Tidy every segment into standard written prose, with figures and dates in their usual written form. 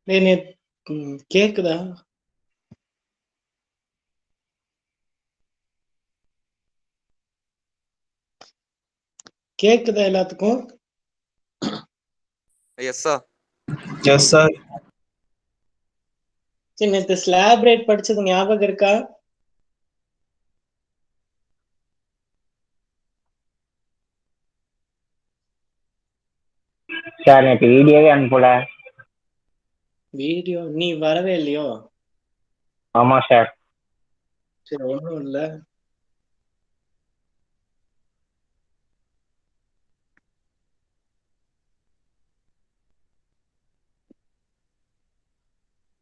கேக்குதா? கேக்குதா எல்லாத்துக்கும்? Yes sir. Yes sir. சரி, நேற்று ஸ்லாப் ரேட் படிச்சது ஞாபகம் இருக்கா? சார் நேற்று வீடியோவே அனுப்பல. வீடியோ நீ வரவே இல்லையோ? ஆமா சார். சரி, ஒன்றும் இல்லை.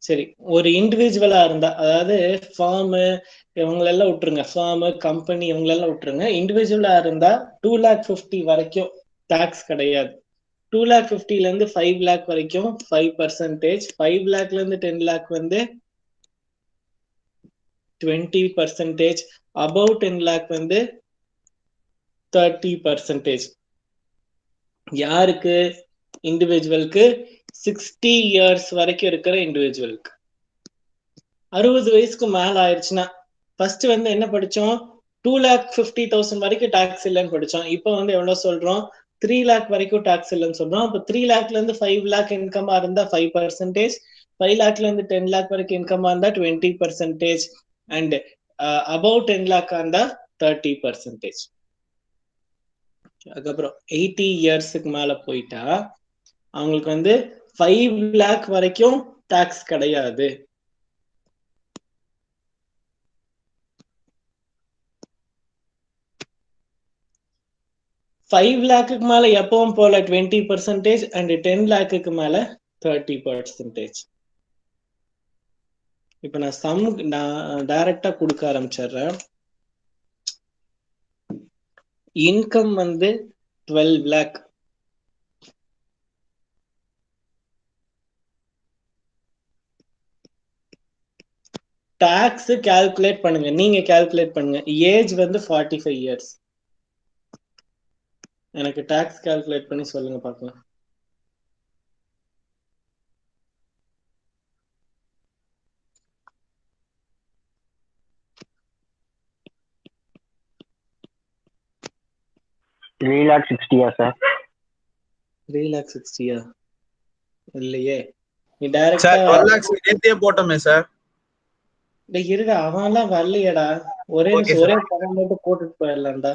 சரி, ஒரு இண்டிவிஜுவலா இருந்தா, அதாவது ஃபார்ம் இவங்களெல்லாம் விட்டுருங்க, ஃபார்ம் கம்பெனி இவங்களெல்லாம் விட்டுருங்க. இண்டிவிஜுவலா இருந்தா 2,50,000 வரைக்கும் டாக்ஸ் கிடையாது. 2,50,000 இருந்து 5 lakh வரைக்கும் 5%, 5 lakhல இருந்து 10 lakh வந்து 20%, above 10 lakh வந்து 30%. யாருக்கு? இண்டிவிஜுவலுக்கு 60 years வரைக்கும் இருக்கிற இண்டிவிஜுவலுக்கு. 60 வயசுக்கு மேல ஆயிடுச்சுன்னா, ஃபர்ஸ்ட் வந்து என்ன படிச்சோம்? 2,50,000 வரைக்கும் டாக்ஸ் இல்லைன்னு படிச்சோம். இப்போ வந்து எவ்வளவு சொல்றோம்? 3 lakh வரைக்கும் டாக்ஸ் இல்லைன்னு சொல்றோம். அப்ப 3 lakhல இருந்து 5 lakh இன்கமா இருந்தா 5%, 5 lakhல இருந்து 10 lakh வரைக்கும் இன்கமா இருந்தா 20%, அண்ட் above 10 lakh இருந்தா 30%. அதுக்கப்புறம் 80 yearsக்கு மேல போயிட்டா அவங்களுக்கு வந்து 5 lakh வரைக்கும் டாக்ஸ் கிடையாது. ஃபைவ் லேக்குக்கு மேல எப்பவும் போல 20% அண்ட் 10 லேக்குக்கு மேல 30%. இப்ப நான் டைரக்டா கொடுக்க ஆரம்பிச்சிடுறேன். இன்கம் வந்து 12 lakh. டாக்ஸ் கால்குலேட் பண்ணுங்க, நீங்க கால்குலேட் பண்ணுங்க. ஏஜ் வந்து 45 years. எனக்கு டாக்ஸ் கால்குலேட் பண்ணி சொல்லுங்க பார்க்கலாம். $3,60,000 சார். 3,60,000 இல்லையே. நீ டைரக்டா சார் 12 lakhs நேத்தே போட்டோமே சார். இருடா, அவன்லாம் வரலையடா. ஒரே Okay, நிமிஷம், sir. ஒரே படம் மட்டும் போட்டுட்டு போயிடலாம்டா.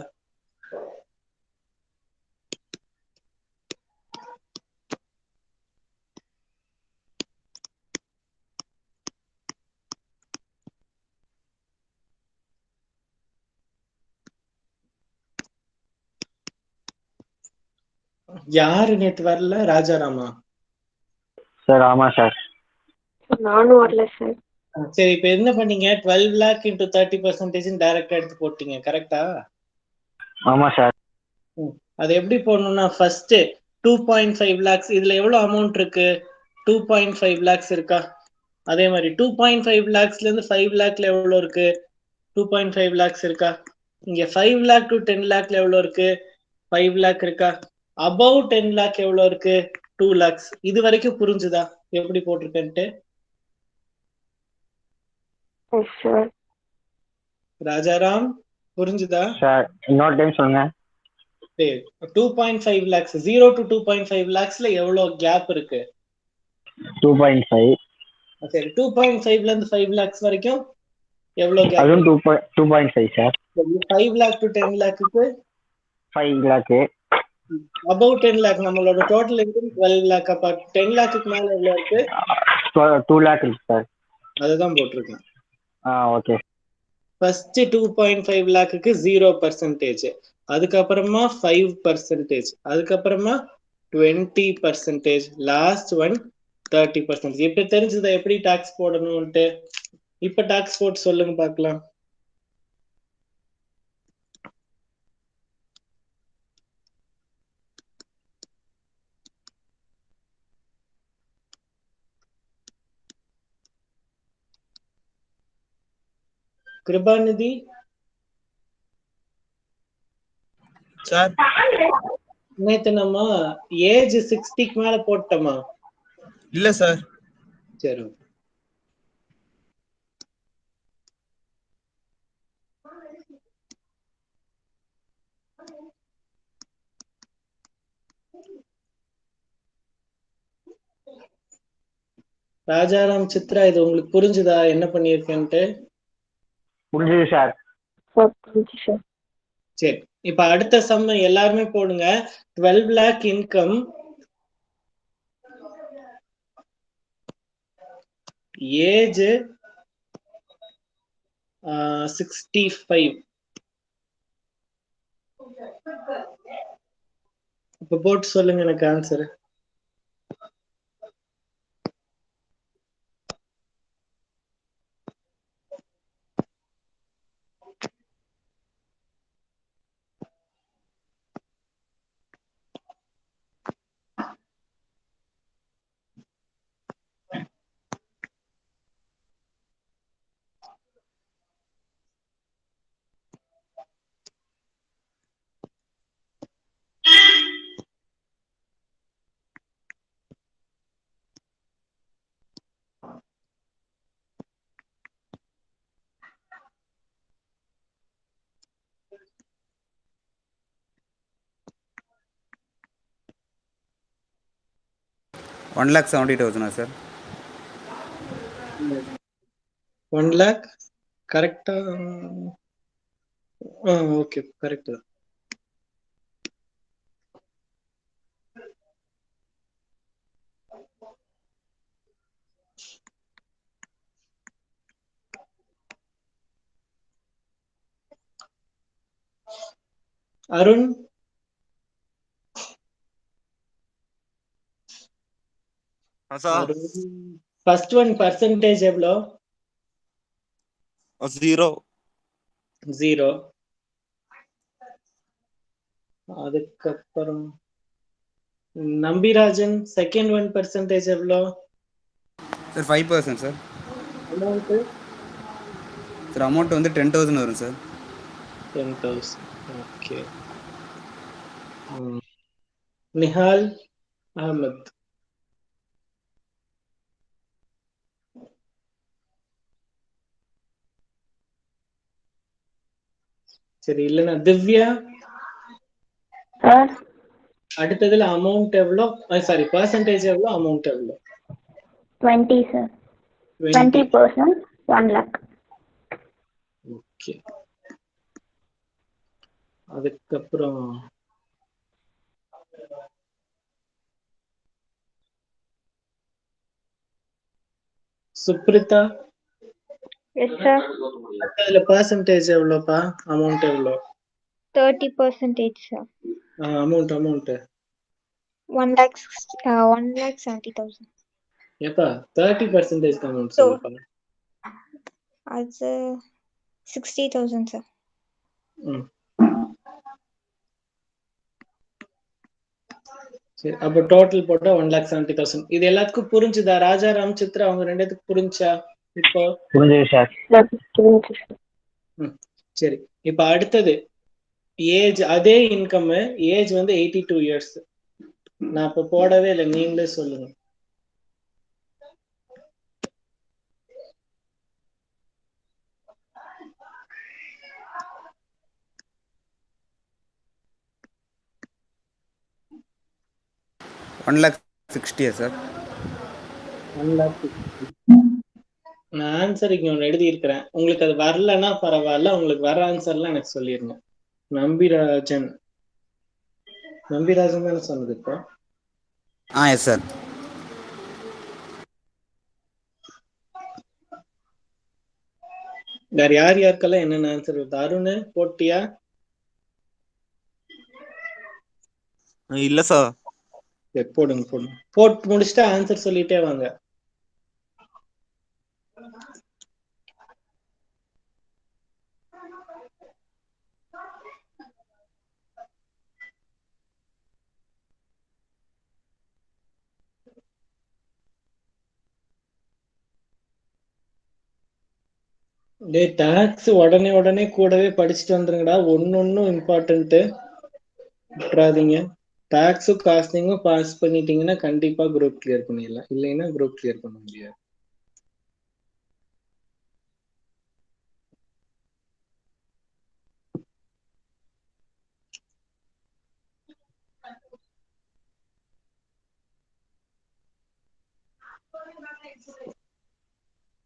யாரு நேத்து வரல? ராஜாராமா சார். ஆமா சார். நானும் வரல சார். சரி, இப்ப என்ன பண்ணீங்க? 12 lakh into 30% டைரக்டா எடுத்து போட்டீங்க, கரெக்டா? ஆமா சார். அது எப்படி போடணும்னா, ஃபர்ஸ்ட் 2.5 lakhs, இதுல எவ்வளவு அமௌண்ட் இருக்கு? 2.5 lakhs இருக்கா? அதே மாதிரி 2.5 lakhsல இருந்து 5 lakhல எவ்வளவு இருக்கு? 2.5 lakhs இருக்கா? இங்க 5 lakh to 10 lakhல எவ்வளவு இருக்கு? 5 lakh இருக்கா? above 10 lakh எவ்வளவு இருக்கு? 2 lakhs. இது வரைக்கும் புரிஞ்சுதா எப்படி போட்டிருக்கேன்ட்டு? ராஜாராம், புரிஞ்சுதா? சார் இன்னொரு டைம் சொல்லுங்க. 2.5 lakhs, 0 to 2.5 lakhsல எவ்வளவு கேப் இருக்கு? 2.5. சரி, 2.5ல இருந்து 5 lakhs வரைக்கும் எவ்வளவு கேப்? அதுவும் 2.5 sir. 5 lakh to 10 lakhக்கு 5 lakh. above 10 lakh நம்மளோட டோட்டல் இன்கம் 12 lakh. அப்ப 10 lakhக்கு மேல எவ்வளவு இருக்கு? 2 lakh இருக்கு சார். அதுதான் போட்டிருக்கேன். ஓகே. ஃபர்ஸ்ட் 2.5 lakhக்கு 0%, அதுக்கப்புறமா 5%, அதுக்கப்புறமா 20%, லாஸ்ட் ஒன் 30%. இப்ப தெரிஞ்சதா எப்படி டாக்ஸ் போடணும்ட்டு? இப்ப டாக்ஸ் போட்டு சொல்லுங்க பார்க்கலாம். கிருபாநிதி சார், நேத்து நம்ம ஏஜ் 60க்கு மேல போட்டோமா? இல்ல சார். சரி ராஜாராம் சித்ரா, இது உங்களுக்கு புரிஞ்சுதா என்ன பண்ணியிருக்கேன்ட்டு? புரிஞ்சுது சார். சார் புரிஞ்சு சார். சரி, இப்ப அடுத்த சம் எல்லாருமே போடுங்க. 12 lakh இன்கம், ஏஜ் 65. இப்ப போட்டு சொல்லுங்க எனக்கு ஆன்சர். $1,70,000 சார். 1 lakh கரெக்டா? ஓகே, கரெக்ட் தான். அருண், ஃபர்ஸ்ட் ஒன் பர்சன்டேஜ் எவ்வளோ? 0. அதுக்கப்புறம் நம்பிராஜன், செகண்ட் ஒன் பர்சன்டேஜ் எவ்வளோ? Sir 5% sir. Amount sir amount வந்து 10,000 வரும் சார். 10,000. ஓகே. நிஹால் அஹமத், சரி. இல்லைன்னா திவ்யா, சார் அடுத்ததுல அமௌண்ட் எவ்வளோ, சாரி பர்சன்டேஜ் எவ்வளோ, அமௌண்ட் எவ்வளோ? 20 சார். 20. 20%, 1 lakh. ஓகே. அதுக்கப்புறம் சுப்ரிதா, எஸ் சார். அதுல பர்சன்டேஜ் எவ்வளோப்பா, அமௌண்ட் எவ்வளோ? 30% சார். அமௌண்ட் 1,70,000. ஏப்பா 30% அமௌண்ட் சொல்லுப்பா. அது 60,000 சார். சரி, அப்போ டோட்டல் போட்டா 1,70,000. இது எல்லாத்துக்கும் புரிஞ்சுதா? ராஜாராம் சித்ரா அவங்க ரெண்டுத்துக்கு புரிஞ்சா? இப்போ புரிஞ்சுது சார். புரிஞ்சு சார். சரி, இப்ப அடுத்தது ஏஜ், அதே இன்கம், ஏஜ் வந்து 82 இயர்ஸ். நான் இப்ப போடவே இல்லை, நீங்களே சொல்லுங்க. $1,60,000 சார். 1,60,000. நான் ஆன்சர் இங்க ஒன்று எழுதியிருக்கிறேன். உங்களுக்கு அது வரலன்னா பரவாயில்ல, உங்களுக்கு வர ஆன்சர்லாம் எனக்கு சொல்லிருங்க. நம்பிராஜன் தானே சொன்னது இப்போ? Yes sir. வேற யாருக்கெல்லாம் என்னென்ன ஆன்சர் வருது? அருண் போட்டியா? இல்ல சார். போடுங்க. போட்டு முடிச்சுட்டு ஆன்சர் சொல்லிட்டே வாங்க. டாக்ஸ் உடனே கூடவே படிச்சுட்டு வந்துருங்கடா. ஒன்னும் இம்பார்ட்டன்ட் விட்டுறாதீங்க. டாக்ஸும் காஸ்டிங்கும் பாஸ் பண்ணிட்டீங்கன்னா கண்டிப்பா குரூப் கிளியர் பண்ணிடலாம். இல்லைன்னா குரூப் கிளியர் பண்ண முடியாது.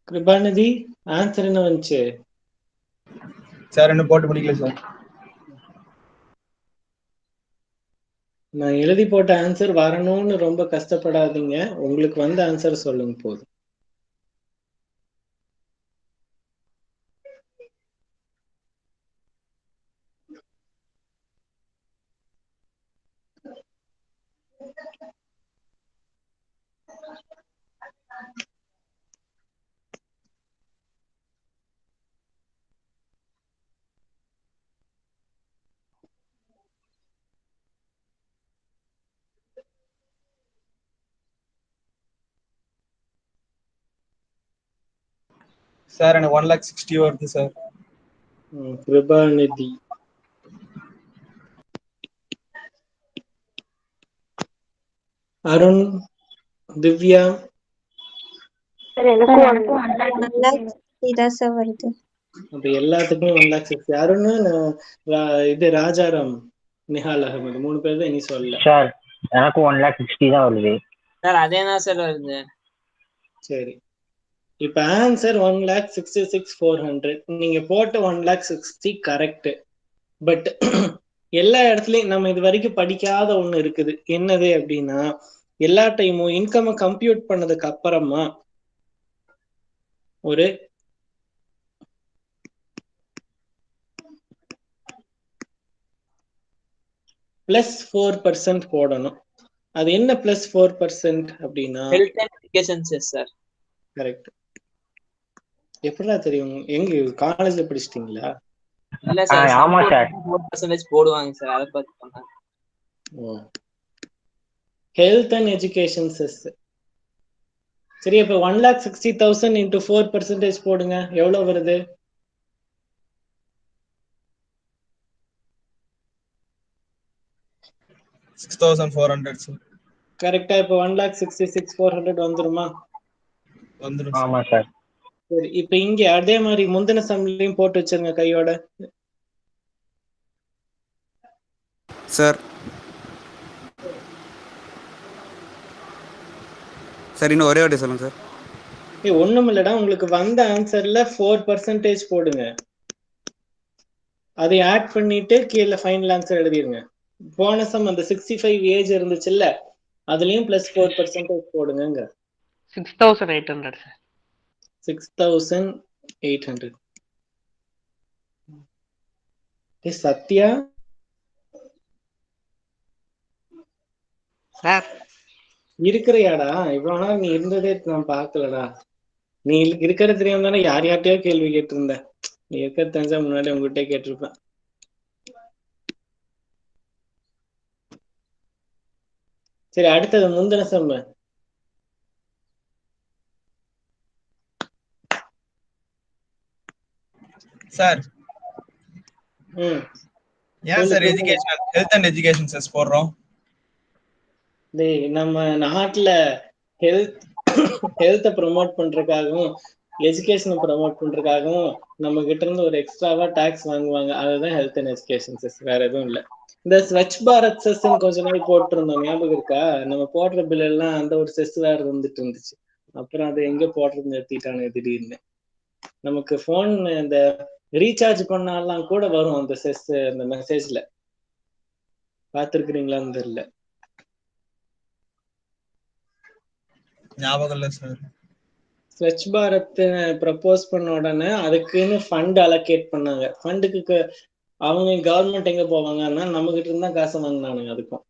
கிருபாநிதி ஆன்சர் என்ன வந்துச்சு? சார் இன்னும் போட்டு முடிக்கல சார். நான் எழுதி போட்ட ஆன்சர் வரணும்னு ரொம்ப கஷ்டப்படாதீங்க. உங்களுக்கு வந்த ஆன்சர் சொல்லுங்க போதும். சார் எனக்கு 1,60,000 வருது சார். கிருபாநிதி அருண் திவ்யா சார் எனக்கு ஒன் லேக் இதான் சார் வருது. அப்ப எல்லாத்துக்குமே 1,60,000. அருண் இது ராஜாராம் நிஹால் அகமது 3 பேர் தான் இனி சொல்லல. சார் எனக்கு 1,60,000 தான் வருது. சார் அதே தான் சார் வருது. சரி, இப்ப ஆன்சர் 1,66,400. நீங்க போட்ட 1,60,000 கரெக்ட். பட் எல்லா இடத்துலயும் நம்ம இது வரைக்கும் படிக்காத ஒண்ணு இருக்குது. என்னது அப்படின்னா, எல்லா டைமும் இன்கம் கம்ப்யூட் பண்ணதுக்கு அப்புறமா ஒரு +4% போடணும். அது என்ன +4% அப்படின்னா health and education chess sir. Correct. எப்படிடா தெரியும்? எங்க காலேஜ்ல படிச்சிட்டீங்களா? இல்ல சார், ஆமா சார். 4% போடுவாங்க சார், அதை பார்த்து பண்ணேன். Health and education chess. சரி, அப்ப 1,60,000 into 4% போடுங்க, எவ்வளவு வருது? 6,400 சார். கரெக்டா? இப்ப 1,66,400 வந்துருமா? வந்துடும். ஆமா சார். சரி, இப்ப இங்க அதே மாதிரி முந்தின சம்லையும் போட்டு வச்சிருங்க கையோட. சார் சார் இன்னும் ஒரே வாட்டி சொல்லுங்க சார். ஒண்ணும் இல்லடா, உங்களுக்கு வந்த ஆன்சர்ல 4% போடுங்க. அதை ஆட் பண்ணிட்டு கீழே ஃபைனல் ஆன்சர் எழுதிருங்க. போன சம் அந்த 65 ஏஜ் இருந்துச்சுல்ல, அதுலயும் +4% போடுங்க. 6,800 சார். 6,800. சத்யா சார் இருக்கிறியாடா? இவ்வளவு நாள் நீ இருந்ததே நான் பாக்கலடா. நீ இருக்கிறது தெரியாம தானே யார் யார்ட்டையோ கேள்வி கேட்டிருந்த. நீ இருக்கிற தெரிஞ்சா முன்னாடி உங்ககிட்ட கேட்டிருப்பேன். சரி, அடுத்தது முந்தின சம்ம. சார் ஏன் சார் சொல்லு. Education health and education chess போடுறோம்? நம்ம நாட்டுல ஹெல்த்தை ப்ரொமோட் பண்றதுக்காகவும் எஜுகேஷனை ப்ரொமோட் பண்றதுக்காகவும் நம்ம கிட்ட இருந்து ஒரு எக்ஸ்ட்ராவா டாக்ஸ் வாங்குவாங்க. அதுதான் ஹெல்த் அண்ட் எஜுகேஷன் செஸ், வேற எதுவும் இல்ல. இந்த ஸ்வச் பாரத் செஸ் கொஞ்ச நாள் போட்டிருந்தோம், ஞாபகம் இருக்கா? நம்ம போடுற பில் எல்லாம் அந்த ஒரு செஸ் வேற வந்துட்டு இருந்துச்சு. அப்புறம் அதை எங்க போடுறது நிறுத்திட்டானு திடீர்னு. நமக்கு போன் இந்த ரீசார்ஜ் பண்ணாலாம் கூட வரும் அந்த செஸ், அந்த மெசேஜ்ல. பாத்துருக்கீங்களான்னு தெரியல. ஞாபகம் இல்ல சார். ஸ்வச் பாரத் ப்ரப்போஸ் பண்ண உடனே அதுக்குன்னு ஃபண்ட் அலோகேட் பண்ணாங்க. ஃபண்டுக்கு அவங்க கவர்மெண்ட் எங்க போவாங்கன்னா நம்ம கிட்ட இருந்தா காசை வாங்கினானுங்க அதுக்கும்.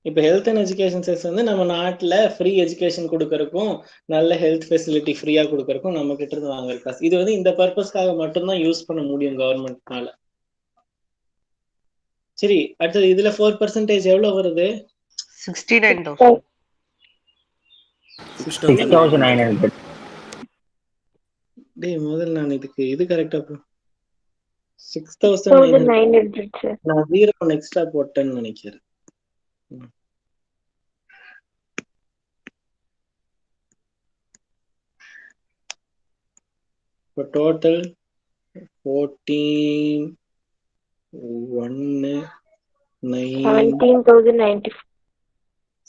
இப்ப ஹெல்த் அண்ட் எஜுகேஷன் செஸ் வந்து நம்ம நாட்டுல ஃப்ரீ எஜுகேஷன் கொடுக்கறதுக்கும் நல்ல ஹெல்த் ஃபெசிலிட்டி ஃப்ரீயா கொடுக்கறதுக்கும் நம்ம கிட்ட இருந்து வாங்குற காசு. இது வந்து இந்த பர்பஸ்க்காக மட்டும்தான் யூஸ் பண்ண முடியும் கவர்மெண்ட்னால. சரி, அடுத்தது இதுல 4% எவ்வளவு வருது? 69,000. 6,900. முதல்ல நான் இது கரெக்டா 6,900. நான் 0 எக்ஸ்ட்ரா போட்டேன்னு நினைக்கிறேன். இப்போ டோட்டல் 17,094.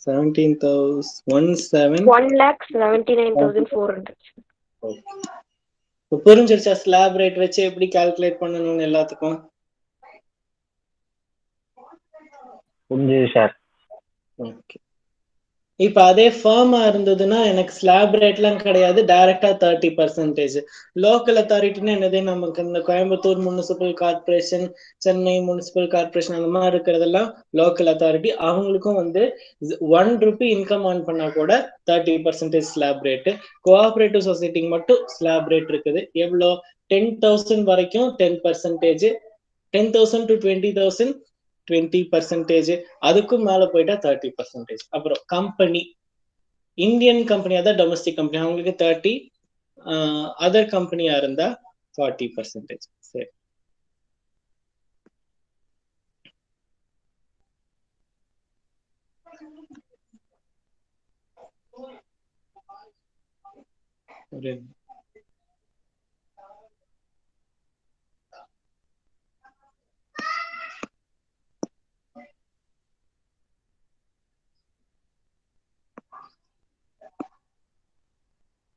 17,017. 1,79,400. இப்போ புரிஞ்சிருச்சா ஸ்லாப் ரேட் வச்சு எப்படி கால்குலேட் பண்ணணும்னு எல்லாத்துக்கும்? புரிஞ்சுது சார். ஓகே. இப்ப அதே ஃபர்மா இருந்ததுன்னா எனக்கு ஸ்லாப் ரேட்லாம் கிடையாது, டைரக்டா 30%. லோக்கல் அத்தாரிட்டின்னு என்னது, நமக்கு இந்த Coimbatore municipal corporation, Chennai municipal corporation அந்த மாதிரி இருக்கிறதெல்லாம் லோக்கல் அத்தாரிட்டி. அவங்களுக்கும் வந்து 1 ரூபி இன்கம் ஆன் பண்ணா கூட 30% ஸ்லாப் ரேட்டு. கோஆபரேட்டிவ் சொசைட்டிக்கு மட்டும் ஸ்லாப் ரேட் இருக்குது. எவ்வளோ? 10,000 வரைக்கும் 10%, 10,000 to 20,000 20%, அதுக்கும் மேல போயிட்டா 30%. அப்புறம் கம்பெனி, இந்தியன் கம்பெனியா தான் டொமஸ்டிக் கம்பெனி, அவங்களுக்கு 30, அதர் கம்பெனியா இருந்தா 40%. சரி, ஒரு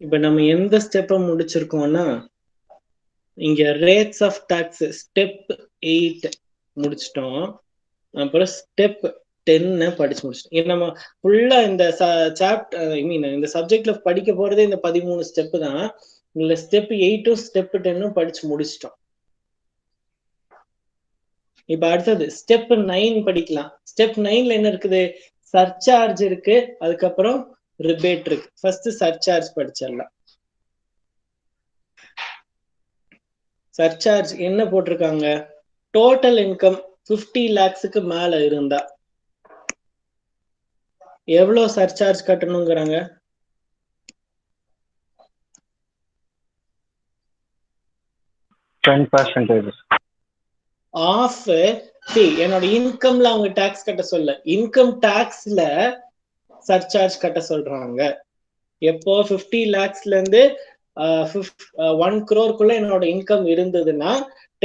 இப்ப நம்ம எந்த ஸ்டெப்பை முடிச்சிருக்கோம்னா, இங்க ரேட்ஸ் ஆஃப் டாக்ஸ் ஸ்டெப் 8 முடிச்சிட்டோம். அப்புறம் ஸ்டெப் 10 படிச்சு முடிச்சிட்டோம். நம்ம ஃபுல்லா இந்த சாப்டர், ஐ மீன் இந்த சப்ஜெக்ட்ல படிக்க போறதே இந்த 13 ஸ்டெப் தான். இதுல ஸ்டெப் 8 ஸ்டெப் 10 படிச்சு முடிச்சிட்டோம். இப்ப அடுத்தது ஸ்டெப் 9 படிக்கலாம். ஸ்டெப் 9ல என்ன இருக்குது? சர்சார்ஜ் இருக்கு, அதுக்கப்புறம் ரிபேட் இருக்கு. First surcharge படிச்சிடலாம். சர்சார்ஜ் என்ன போட்டிருக்காங்க? டோட்டல் இன்கம் 50 lakhsக்கு மேல இருந்தா எவ்வளவு சர்சார்ஜ் கட்டணுங்கிறாங்க? ஆஃப். என்னோட இன்கம்ல அவங்க டாக்ஸ் கட்ட சொல்ல, இன்கம் டாக்ஸ்ல சர்சார்ஜ் கட்ட சொல்றாங்க. எப்போ 50 lakhsல இருந்து 1 crore என்னோட இன்கம் இருந்ததுன்னா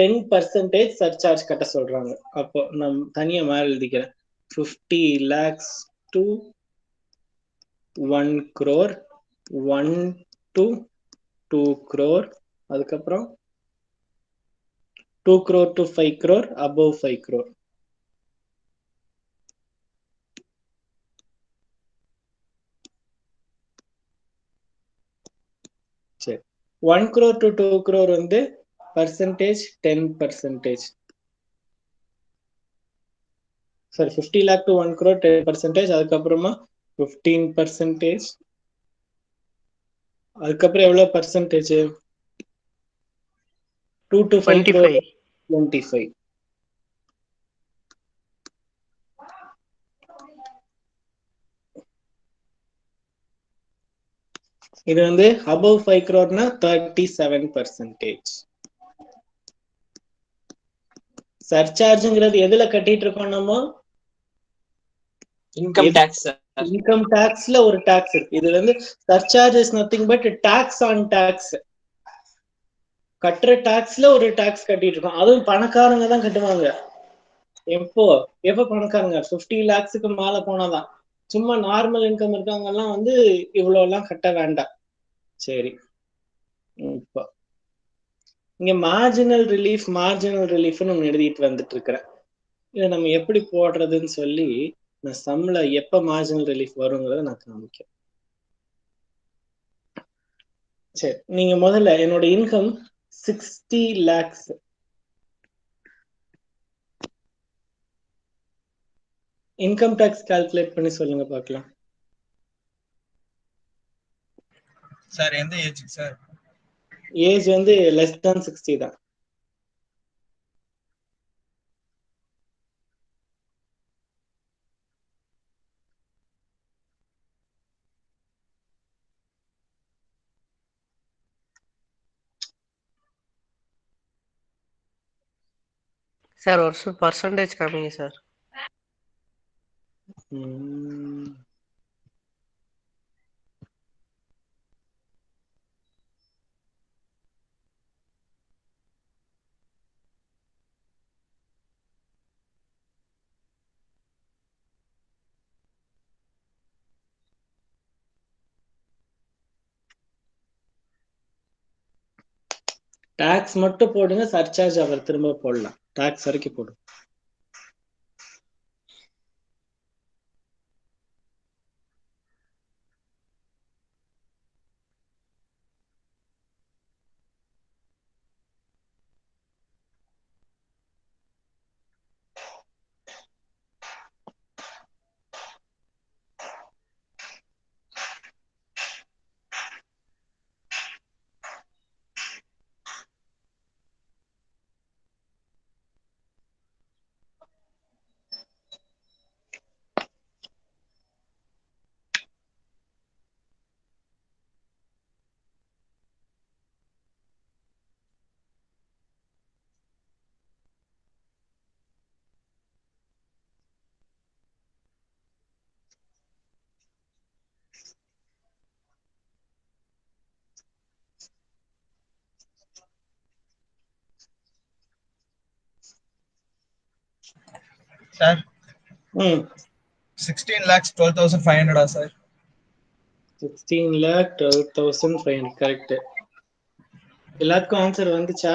10% சர்சார்ஜ் கட்ட சொல்றாங்க. அப்போ நான் தனியா மேல எழுதிக்கிறேன். 50 lakhs to 1 crore, 1 to 2 crore, அதுக்கப்புறம் 2 crore to 5 crore, above 5 crore. சரி, 1 crore to 2 crore வந்து percentage 10%. Sorry, 50 lakh to 1 crore 10%, அதுக்கப்புறமா 15%, அதுக்கப்புறம் எவ்வளவு பர்சன்டேஜ்? 2 to 5 crore 25. இது வந்து above 5 crore 37%. சர்சார்ஜ்ங்கிறது எதுல கட்டிட்டு இருக்கோம் நம்ம? Income tax. இன்கம் டாக்ஸ்ல ஒரு டாக்ஸ் இருக்கு. இது வந்து surcharge is nothing but tax on tax. கட்டுற டாக்ஸ்ல ஒரு டாக்ஸ் கட்டிட்டு இருக்கோம். அதுவும் பணக்காரங்க தான் கட்டுவாங்க. எப்ப பணக்காரங்க 50 lakhsக்கு மேல போனாதான். சும்மா நார்மல் இன்கம் இருக்கவங்க எல்லாம் வந்து இவ்வளவு எல்லாம் கட்ட வேண்டாம். சரி, இப்போ இங்க மார்ஜினல் ரிலீஃப்னு ஒண்ணு எழுதிட்டு வந்துட்டு இருக்கிறேன். இதை நம்ம எப்படி போடுறதுன்னு சொல்லி நான் சம்ல எப்ப மார்ஜினல் ரிலீஃப் வருங்கிறத நான் காமிக்கிறேன். சரி, நீங்க முதல்ல என்னோட income 60 lakhs. Income tax calculate பண்ணி சொல்லுங்க பார்க்கலாம். சார் எந்த ஏஜ் சார்? ஏஜ் வந்து less than 60 தான். சார் ஒரு பர்சன்டேஜ் காமிங்க சார். டாக்ஸ் மட்டும் போடுங்க, சர்சார்ஜ் அவர் திரும்ப போடலாம். டாக்ஸ் வரைக்கும் போடும். சார் ம் 16,12,500 சார்? 16,12,500 கரெக்ட். எல்லாத்துக்கும் ஆன்சர் வந்துச்சா?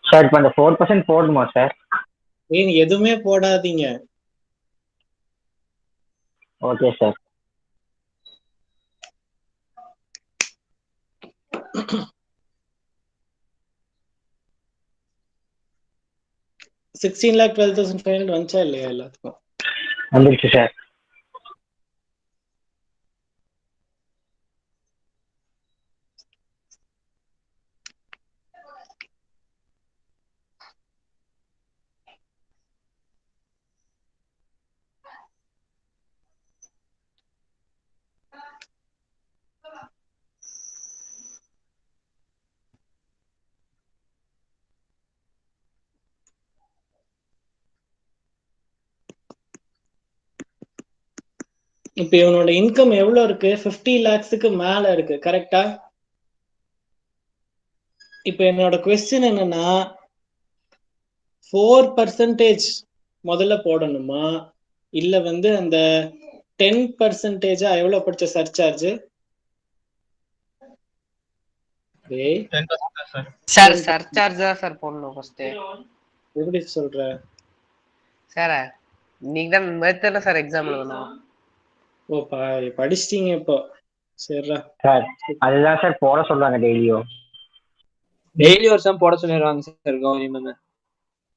சார் இப்போ அந்த 4% போடணுமா சார்? ஏன் எதுவுமே போடாதீங்க. Okay sir. $16,12,500 வந்துச்சா இல்லையா எல்லாத்துக்கும்? வந்துருச்சு சார். இப்ப இவனோட இன்கம் எவ்வளவு இருக்கு? 50 lakhsக்கு மேல இருக்கு, கரெக்டா? இப்ப என்னோட கொஸ்டின் என்னன்னா, 4% முதல்ல போடணுமா, இல்ல வந்து அந்த 10% எவ்வளவு படிச்ச சர்சார்ஜ்? 10% சார். சார் சர்சார்ஜ் தான் சார் போடணும் ஃபர்ஸ்ட். எப்படி சொல்ற சார்? இன்னைக்கு தான் நேத்து சார் எக்ஸாம் எழுதணும். ஓ படிச்சிட்டீங்க இப்போ. சரிடா சார் அதுதான் சார் போட சொல்றாங்க டெய்லியும். டெய்லி ஒரு சம் போட சொல்லிடுவாங்க சார் கௌரி மேம்.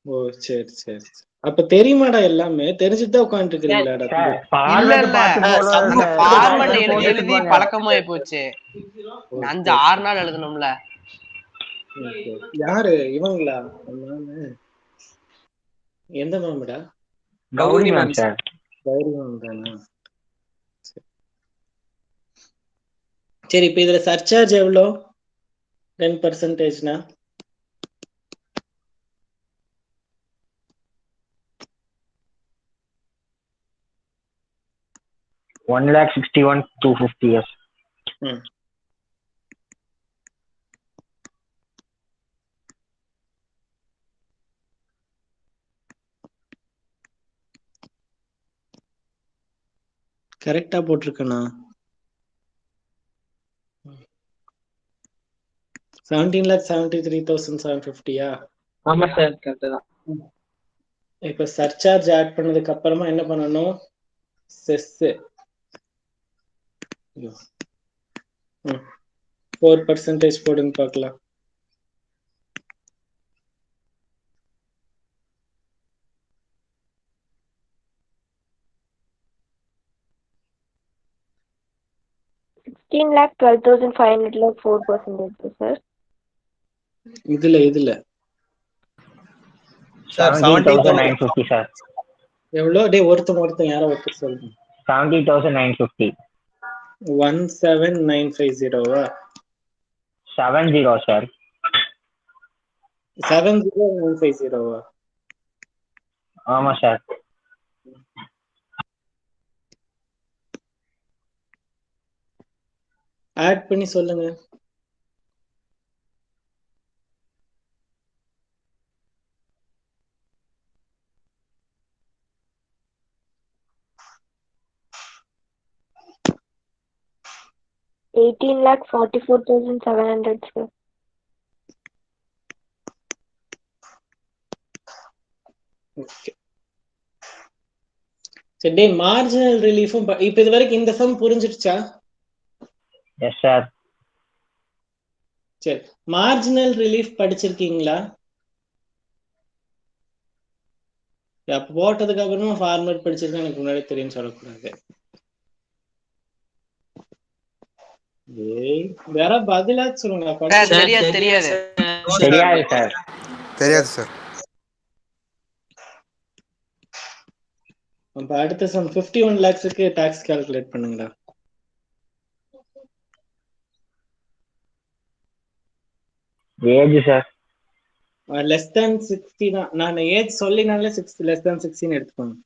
ஓ சரி சரி. அப்ப தெரியுமாடா? எல்லாமே தெரிஞ்சுட்டு தான் உட்காந்துட்டு இருக்கீங்களாடா? சார் இல்ல ஃபார்மேட் இல்ல பார்த்து போடுறது நம்ம சார். ஃபார்மட் எழுதி போட்டுட்டு எழுதி இருப்பாங்க. பழக்கமாயி போச்சு. 5-6 நாள் எழுதணும்ல. யாரு இவங்களா? எந்த மேம்டா? Gauri ma'am sir. Gauri ma'am தானா? சரி, இப்ப இதுல சர்சார்ஜ் எவ்வளோ? 10%னா 1,61,250 yes. கரெக்டா போட்டிருக்கேனா? 17,73,750. ஆமா சார் கரெக்ட் தான். இப்ப சர்சார்ஜ் ஆட் பண்ணதுக்கு அப்புறமா என்ன பண்ணணும்? செஸ் 4% போடுங்க பார்க்கலாம். $16,12,500 4% சார். இதுல சார் 70,950 சார். எவ்வளோ? டே ஒருத்தன் யாரோ ஒருத்தர் சொல்லுங்க. 70,950. 17,950. 70 சார். 70,950. ஆமா சார். ஆட் பண்ணி சொல்லுங்க. 18,44,700, sir. ஓகே சரி டேய் மார்ஜினல் ரிலீஃபும் இப்ப இது வரைக்கும் இந்த சம் புரிஞ்சிடுச்சா? Yes, sir. சரி மார்ஜினல் ரிலீஃப் படிச்சிருக்கீங்களா? அப்ப போட்டதுக்கு அப்புறமா ஃபார்மேட் படிச்சிருக்கேன் எனக்கு முன்னாடி தெரியும் சொல்லக்கூடாது. ஏய் வேற பதிலா சொல்லுங்க. சார் தெரியாது தெரியாது. தெரியாது சார். தெரியாது சார். அப்ப அடுத்த சம் 51 lakhsக்கு டாக்ஸ் கால்குலேட் பண்ணுங்கடா. Age sir. லெஸ் தேன் 60 தான். நான் ஏஜ் சொல்லினாலே 6 லெஸ் தேன் 16 எடுத்துக்கோங்க.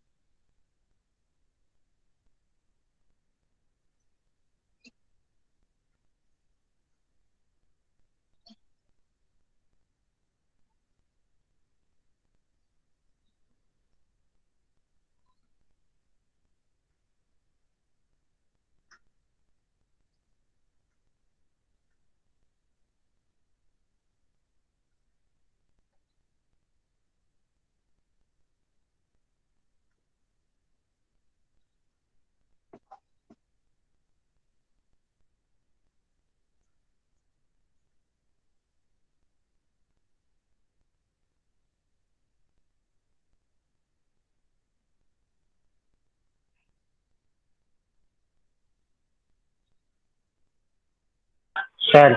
Sir,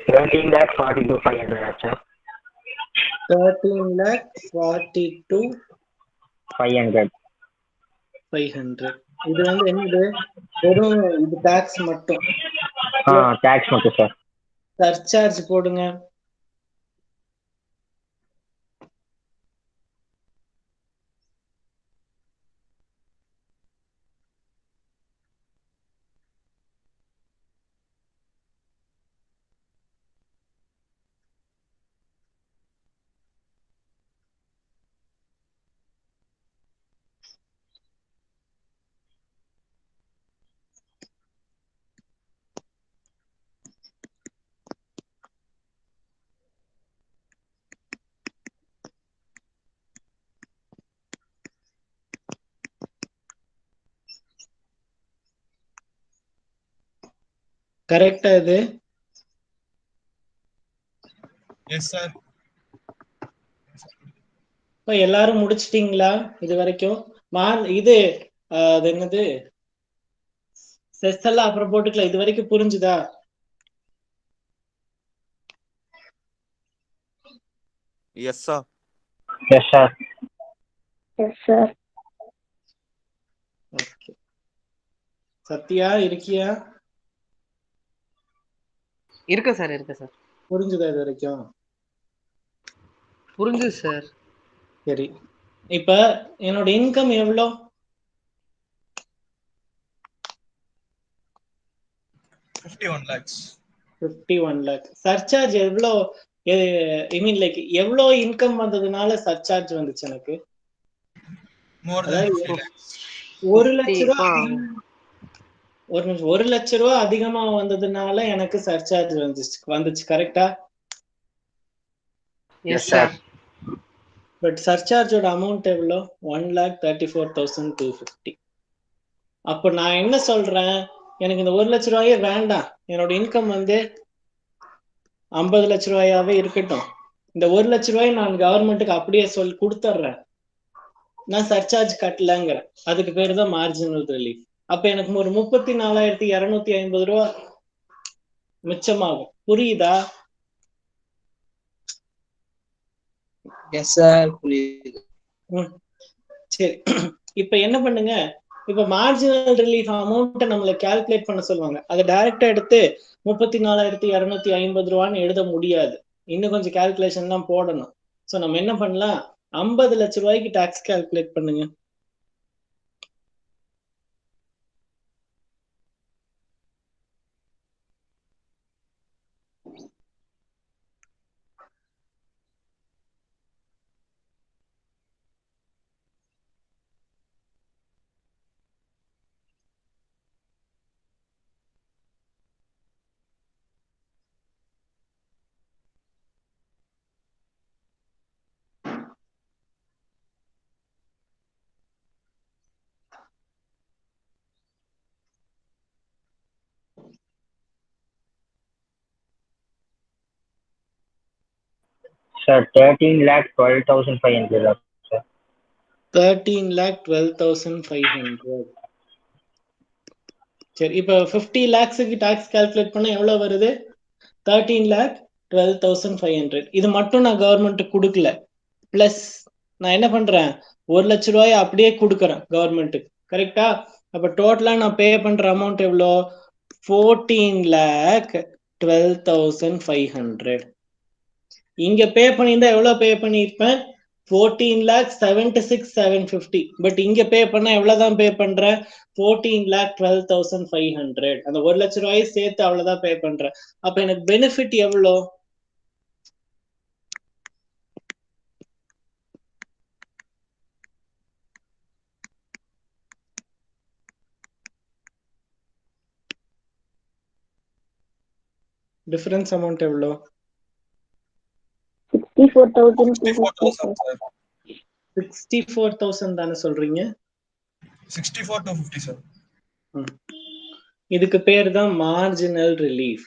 13,42,500, sir. 13,42,500. 500. இது வந்து என்னது? வெறும் இது டாக்ஸ் மட்டும். Tax மட்டும் சார். சர்சார்ஜ் போடுங்க. கரெக்டா இது? Yes sir. இப்ப எல்லாரும் முடிச்சிட்டீங்களா இது வரைக்கும்? இது அது என்னது செஸ் எல்லாம் அப்புறம் போட்டுக்கலாம். இது வரைக்கும் புரிஞ்சுதா? Yes sir. Yes, sir. Yes, sir. Okay Sathya இருக்கியா? இருக்கு சார் இருக்கு சார். புரிஞ்சுதா இது வரைக்கும்? புரிஞ்சுது சார். சரி இப்ப என்னோட இன்கம் எவ்வளோ? 51 lakhs. 51 lakh. சர்சார்ஜ் எவ்வளோ? ஐ மீன் லைக் எவ்வளோ இன்கம் வந்ததுனால சர்சார்ஜ் வந்துச்சு எனக்கு? More than 50 lakhs. 1 லட்ச ரூபா ஆ. ஒரு நிமிஷம் 1 லட்ச ரூபா அதிகமா வந்ததுனால எனக்கு சர்சார்ஜ் வந்துச்சு கரெக்டா? Yes sir. பட் சர்சார்ஜோட அமௌண்ட் எவ்வளோ? 1,34,250. அப்ப நான் என்ன சொல்றேன், எனக்கு இந்த 1 லட்ச ரூபாயே வேண்டாம், என்னோட இன்கம் வந்து 50 லட்ச ரூபாயாவே இருக்கட்டும், இந்த 1 லட்ச ரூபாய் நான் கவர்மெண்ட்டுக்கு அப்படியே கொடுத்துட்றேன், நான் சர்சார்ஜ் கட்டலங்கிறேன். அதுக்கு பேரு தான் மார்ஜினல் ரிலீஃப். அப்ப எனக்கு ஒரு 34,250 ரூபா மிச்சமாகும். புரியுதா? எஸ் சார் புரியுது. சரி இப்ப என்ன பண்ணுங்க, இப்ப மார்ஜினல் ரிலீஃப் அமௌண்ட் நம்மள கால்குலேட் பண்ண சொல்லுவாங்க. அதை டைரக்டா எடுத்து 34,250 ரூபான்னு எழுத முடியாது, இன்னும் கொஞ்சம் கால்குலேஷன் தான் போடணும். சோ நம்ம என்ன பண்ணலாம், 50 லட்ச ரூபாய்க்கு டாக்ஸ் கால்குலேட் பண்ணுங்க. Sir 13,12,500 sir. 13,12,500. சரி, இப்போ 50 lakhsக்கு டாக்ஸ் கால்குலேட் பண்ண எவ்வளவு வருது? 13,12,500. இது மட்டும் நான் கவர்மெண்ட் கொடுக்கல, பிளஸ் நான் என்ன பண்றேன், 1,00,000 ரூபாய் அப்படியே கொடுக்குறேன் கவர்மெண்ட்டுக்கு. கரெக்டா? அப்ப டோட்டலா நான் பே பண்ற அமௌண்ட் எவ்வளோ? 14,12,500. இங்க பே பண்ணியிருந்தா எவ்வளவு பே பண்ணியிருப்பேன்? 14,76,750. பட் இங்க பே பண்ண எவ்வளவுதான் பே பண்றேன்? 14,12,500. அந்த 1,00,000 ரூபாய் சேர்த்து அவ்வளவுதான் பே பண்றேன். அப்ப எனக்கு பெனிஃபிட் எவ்வளோ? டிஃபரன்ஸ் அமௌண்ட் எவ்வளோ? 64,250 சார். 64,000 தானே சொல்றீங்க? 64,250 சார். இதுக்கு பேர் தான் மார்ஜினல் ரிலீஃப்.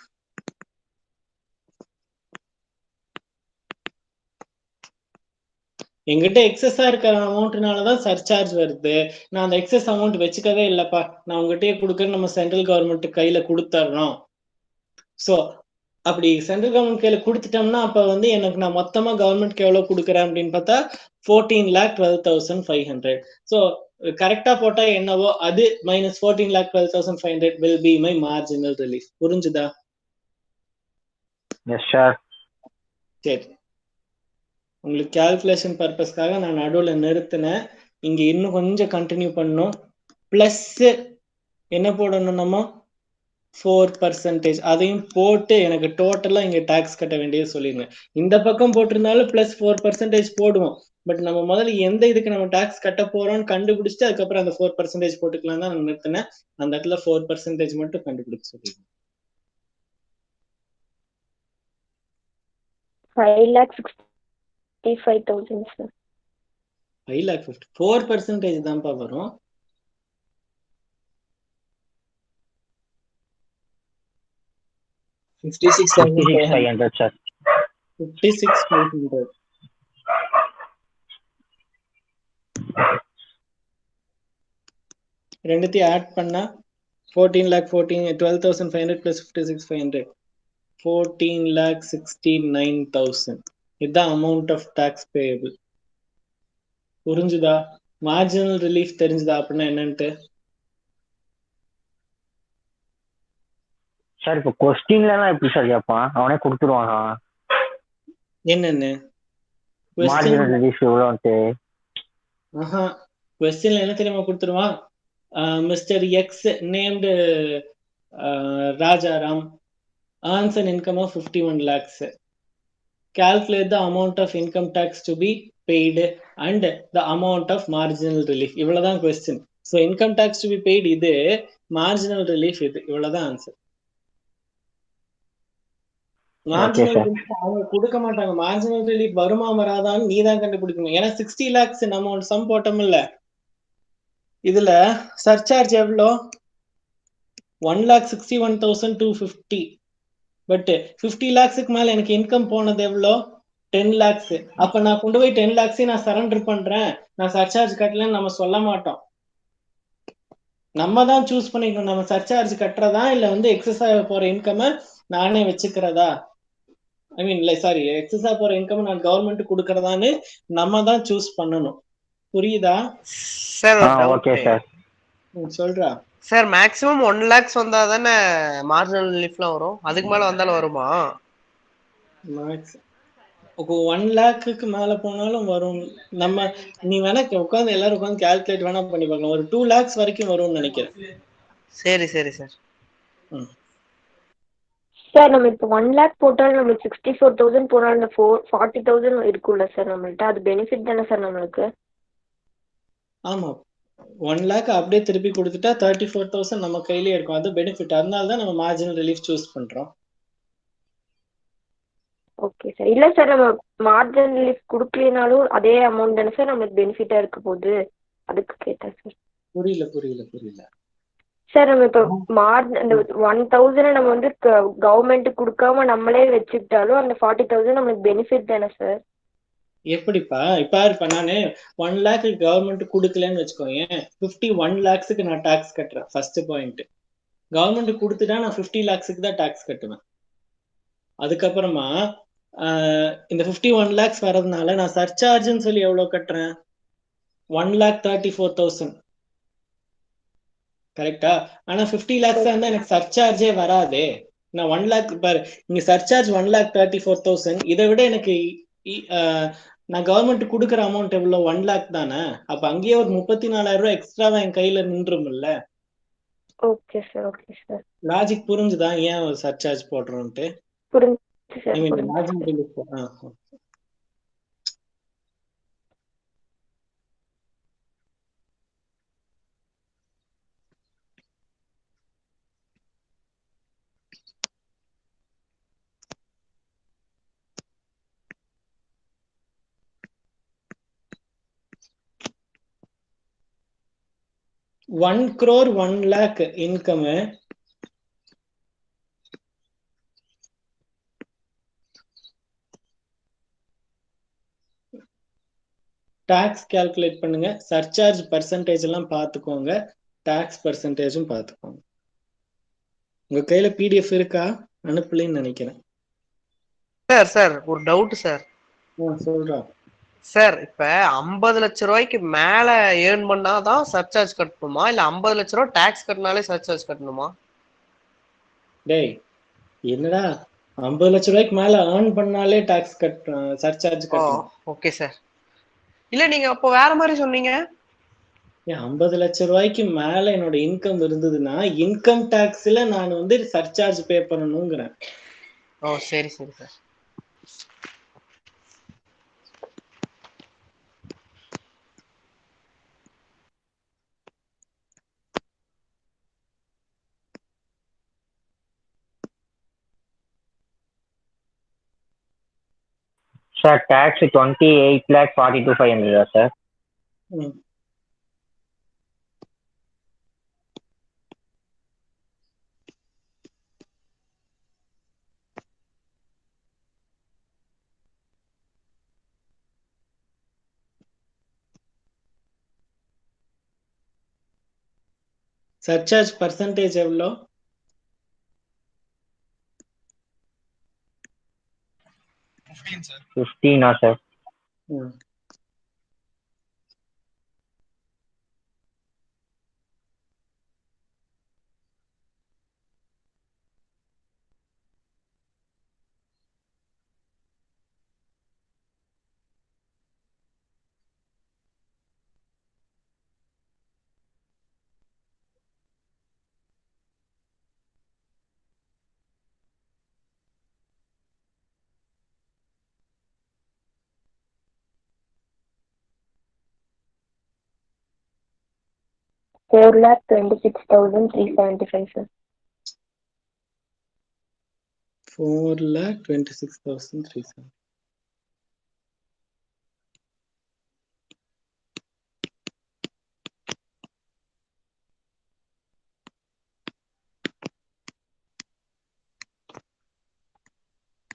எங்கிட்ட எக்ஸஸா இருக்கிற அமௌண்ட்னாலதான் சர்சார்ஜ் வருது. நான் அந்த எக்ஸஸ் அமௌண்ட் வச்சுக்கவே இல்லப்பா, நான் உங்ககிட்டயே கொடுக்கறேன், நம்ம சென்ட்ரல் கவர்மெண்ட் கையில கொடுத்துறோம். சோ அப்படி சென்ட்ரல் கவர்மெண்ட் கையில கொடுத்துட்டோம்னா அப்ப வந்து எனக்கு நான் மொத்தமா கவர்மெண்ட்க்கு எவ்வளவு கொடுக்குறேன் அப்படின்னு பார்த்தா 14,12,500. ஸோ கரெக்டா போட்டா என்னவோ அது minus 14,12,500 will be my marginal relief. புரிஞ்சுதா? Yes sir. சரி, உங்களுக்கு கால்குலேஷன் பர்பஸ்க்காக நான் நடுவுல நிறுத்தினேன். இங்க இன்னும் கொஞ்சம் கண்டினியூ பண்ணணும். பிளஸ் என்ன போடணும், நம்ம 4%. அதையும் போட்டு எனக்கு டோட்டலா இங்க டாக்ஸ் கட்ட வேண்டியது சொல்லிருங்க. இந்த பக்கம் போட்டிருந்தாலும் பிளஸ் 4% போடுவோம். பட் நம்ம முதல்ல எந்த இதுக்கு நம்ம டாக்ஸ் கட்ட போறோம்னு கண்டுபிடிச்சிட்டு அதுக்கப்புறம் அந்த 4% போட்டுக்கலாம் தான் நான் நிறுத்தினேன். அந்த இடத்துல 4% மட்டும் கண்டுபிடிச்சு சொல்லிருங்க. 5,65,000 சார். 5,50,000 4% தான்ப்பா வரும். $56,500 சார். 56,500. ரெண்டுத்தையும் ஆட் பண்ணா 12,500 plus 56,500 14,69,000. இதுதான் அமௌண்ட் ஆஃப் டாக்ஸ் பேயபிள். புரிஞ்சுதா? மார்ஜினல் ரிலீஃப் தெரிஞ்சுதா அப்படின்னா என்னன்ட்டு? சார் இப்போ கொஸ்டின்லாம் எப்படி சார் கேட்பான்? அவனே கொடுத்துருவாங்க. என்னன்னு மார்ஜினல் ரிலீஃப் எவ்வளோன்ட்டு? கொஸ்டின்ல என்ன தெரியுமா கொடுத்துருவான்? Mister X named Rajaram earns an income of 51 lakhs. Calculate the amount of income tax to be paid and the amount of marginal relief. இவ்வளவுதான் question. So income tax to be paid இது, marginal relief இது, இவ்வளவுதான் answer. Marginal relief அவங்க கொடுக்க மாட்டாங்க. Marginal relief வருமா வராதான்னு நீ தான் கண்டுபிடிக்கணும். ஏன்னா 60 lakhs நம்ம சம் போட்டோம்ல, இதுல சர்சார்ஜ் எவ்வளோ? 1,61,250. பட் 50 lakhsக்கு மேல எனக்கு இன்கம் போனது எவ்வளோ? 10 lakhs. அப்ப நான் கொண்டு போய் 10 lakhs நான் சரண்டர் பண்றேன், நான் சர்சார்ஜ் கட்டலன்னு நம்ம சொல்ல மாட்டோம். நம்ம தான் சூஸ் பண்ணிக்கணும், நம்ம சர்சார்ஜ் கட்டுறதா இல்ல வந்து எக்ஸஸா போற இன்கம் நானே வச்சுக்கிறதா, ஐ மீன் சாரி எக்ஸஸா போற இன்கம் நான் கவர்மெண்ட் கொடுக்கறதான்னு நம்ம தான் சூஸ் பண்ணணும். புரியுதா சார்? Okay sir. சொல்றா சார் மேக்ஸிமம் 1 lakhs வந்தா தானே மார்ஜினல் ரிலீஃப்லாம் வரும், அதுக்கு மேல வந்தாலும் வருமா? 1 lakhக்கு மேல போனாலும் வரும். நம்ம நீ வேணா உட்காந்து எல்லாரும் உட்காந்து கால்குலேட் வேணா பண்ணி பார்க்கலாம். ஒரு 2 lakhs வரைக்கும் வரும்னு நினைக்கிறேன். சரி சரி சார். சார் நம்ம இப்போ 1 lakh போட்டாலும் நம்மளுக்கு 64,000 போனாலும் அந்த 40,000 இருக்கும்ல சார் நம்மள்ட்ட, அது பெனிஃபிட் தானே சார் நம்மளுக்கு? ஆமா, 1 lakh அப்படியே திருப்பி கொடுத்துட்டா 34,000 நம்ம கையிலே இருக்கும், அது பெனிஃபிட். அதனால தான் நம்ம மார்ஜினல் ரிலீஃப் சூஸ் பண்றோம். Okay sir. இல்ல சார், நம்ம மார்ஜினல் ரிலீஃப் கொடுக்கலனாலும் அதே அமௌண்ட் தானே சார் நம்மளுக்கு பெனிஃபிட்டா இருக்க போகுது, அதுக்கு கேட்டேன் சார். புரியல சார் நம்ம இப்போ அந்த 1,000 நம்ம வந்து கவர்மெண்ட் கொடுக்காம நம்மளே வச்சுக்கிட்டாலும் அந்த 40,000 நம்மளுக்கு பெனிஃபிட் தானே சார்? எப்படிப்பா இப்ப நானு 1 lakh கவர்மெண்ட் கொடுக்கலன்னு வச்சுக்கோங்க, 51 lakhs நான் டாக்ஸ் கட்டுறேன். ஃபர்ஸ்ட் பாயிண்ட், கவர்மெண்ட் கொடுத்துட்டா நான் 50 lakhs தான் டாக்ஸ் கட்டுவேன். அதுக்கப்புறமா இந்த 51 lakhs வர்றதுனால நான் சர்சார்ஜ்னு சொல்லி எவ்வளவு கட்டுறேன்? 1,34,000. கரெக்டா? ஆனா 50 lakhs இருந்தா எனக்கு சர்சார்ஜே வராதே. நான் 1 lakh பாரு, இங்க சர்சார்ஜ் 1,34,000. இதை விட எனக்கு நான் கவர்மெண்ட் கொடுக்குற அமௌண்ட் எவ்வளவு? 1 lakh தானே. அப்ப அங்கேயே ஒரு 34,000 ரூபாய் எக்ஸ்ட்ராவா என் கையில நின்றும்ல. Okay sir. லாஜிக் புரிஞ்சுதா ஏன் சர்சார்ஜ் போடுறோம்ட்டு? புரிஞ்சு ஐ சார், மீன் புரிஞ்சு margin sir. Relief. 1 crore 1 lakh income tax calculate பண்ணுங்க. சர்சார்ஜ் பர்சன்டேஜ் எல்லாம் பார்த்துக்கோங்க, டாக்ஸ் பர்சன்டேஜும் பார்த்துக்கோங்க. உங்க கையில பிடிஎஃப் இருக்கா? அனுப்பலன்னு நினைக்கிறேன். சார் ஒரு டவுட் சார். சொல்றேன் சார், இப்ப 50 லட்சம் ரூபாய்க்கு மேல ஏர்ன் பண்ணாதான் சர்சார்ஜ் கட்டணுமா, இல்ல 50 லட்சம் ரூபாய் டாக்ஸ் கட்டினாலே சர்சார்ஜ் கட்டணுமா? டேய், என்னடா 50 லட்சம் ரூபாய்க்கு மேல ஏர்ன் பண்ணாலே டாக்ஸ் சர்சார்ஜ் கட்டணும்? Okay sir. இல்ல நீங்க அப்போ வேற மாதிரி சொன்னீங்க. 50 லட்சம் ரூபாய்க்கு மேல என்னோட இன்கம் இருந்ததுன்னா இன்கம் டாக்ஸ்ல நான் சர்சார்ஜ் பே பண்ணணுங்கிறேன். சரி sir. Sir tax 28,42,500 sir. Surcharge percentage எவ்வளோ? 15 சார். 15 சார். $4,26,375 சார். 4,26,375.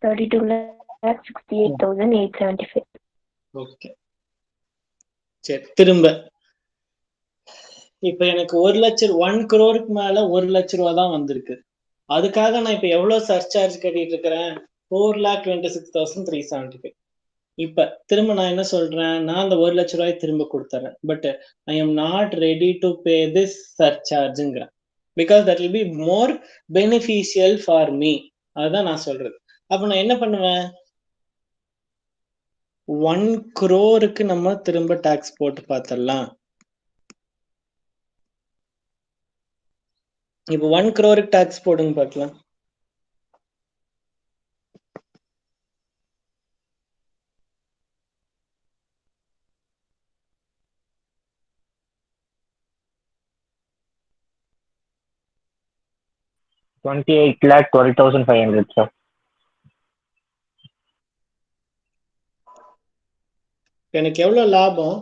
$32,68,875. ஓகே, சரி. திரும்ப இப்ப எனக்கு 1 crore மேல 1 லட்ச ரூபா தான் வந்திருக்கு. அதுக்காக நான் இப்ப எவ்வளவு சர்சார்ஜ் கட்டிட்டு இருக்கிறேன்? 4,26,375. இப்ப திரும்ப நான் என்ன சொல்றேன்? நான் அந்த 1 லட்ச ரூபாய் திரும்ப கொடுத்துறேன். But I am not ready to pay this சர்சார்ஜ்ங்கிறேன். Because that will be more beneficial for me. அதுதான் நான் சொல்றது. அப்ப நான் என்ன பண்ணுவேன்? 1 crore நம்ம திரும்ப டாக்ஸ் போட்டு பார்த்தரலாம். இப்போ 1 crore டாக்ஸ் போடுங்க பார்க்கலாம். $28,12,500 சார். எனக்கு எவ்வளவு லாபம்?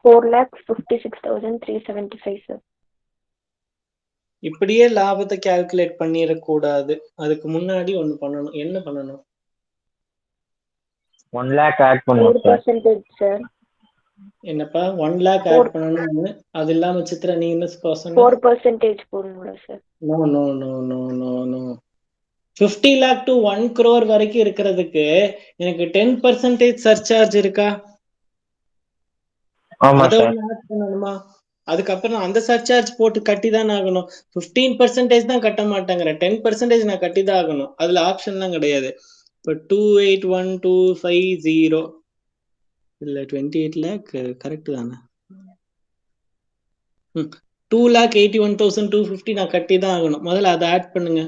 4,56,375 சார். இப்படியே லாபத்தை கால்குலேட் பண்ணிடக்கூடாது. அதுக்கு முன்னாடி ஒண்ணு பண்ணணும். என்ன பண்ணணும்? 1 lakh ஆட் பண்ணுவோம் சார். 4% சார். என்னப்பா 1 lakh ஆட் பண்ணணும்னு? அது இல்லாம சித்ரா நீ என்ன சொன்ன? 4% போடணும்ல sir? No no no no no no 50 lakh to 1 crore வரைக்கும் இருக்கிறதுக்கு எனக்கு 10% சர்சார்ஜ் இருக்கா? ஆமா அதை சார். ஒண்ணு ஆட் பண்ணணுமா? அதுக்கப்புறம் அந்த சர்சார்ஜ் போட்டு கட்டி தான் ஆகணும். 15% தான் கட்ட மாட்டேங்கிற, 10% நான் கட்டி தான் ஆகணும். அதுல ஆப்ஷன்லாம் கிடையாது. இப்போ 281250 இல்ல 28 lakh கரெக்ட் தானே? 2,81,250 நான் கட்டி தான் ஆகணும். முதல்ல அதை ஆட் பண்ணுங்க.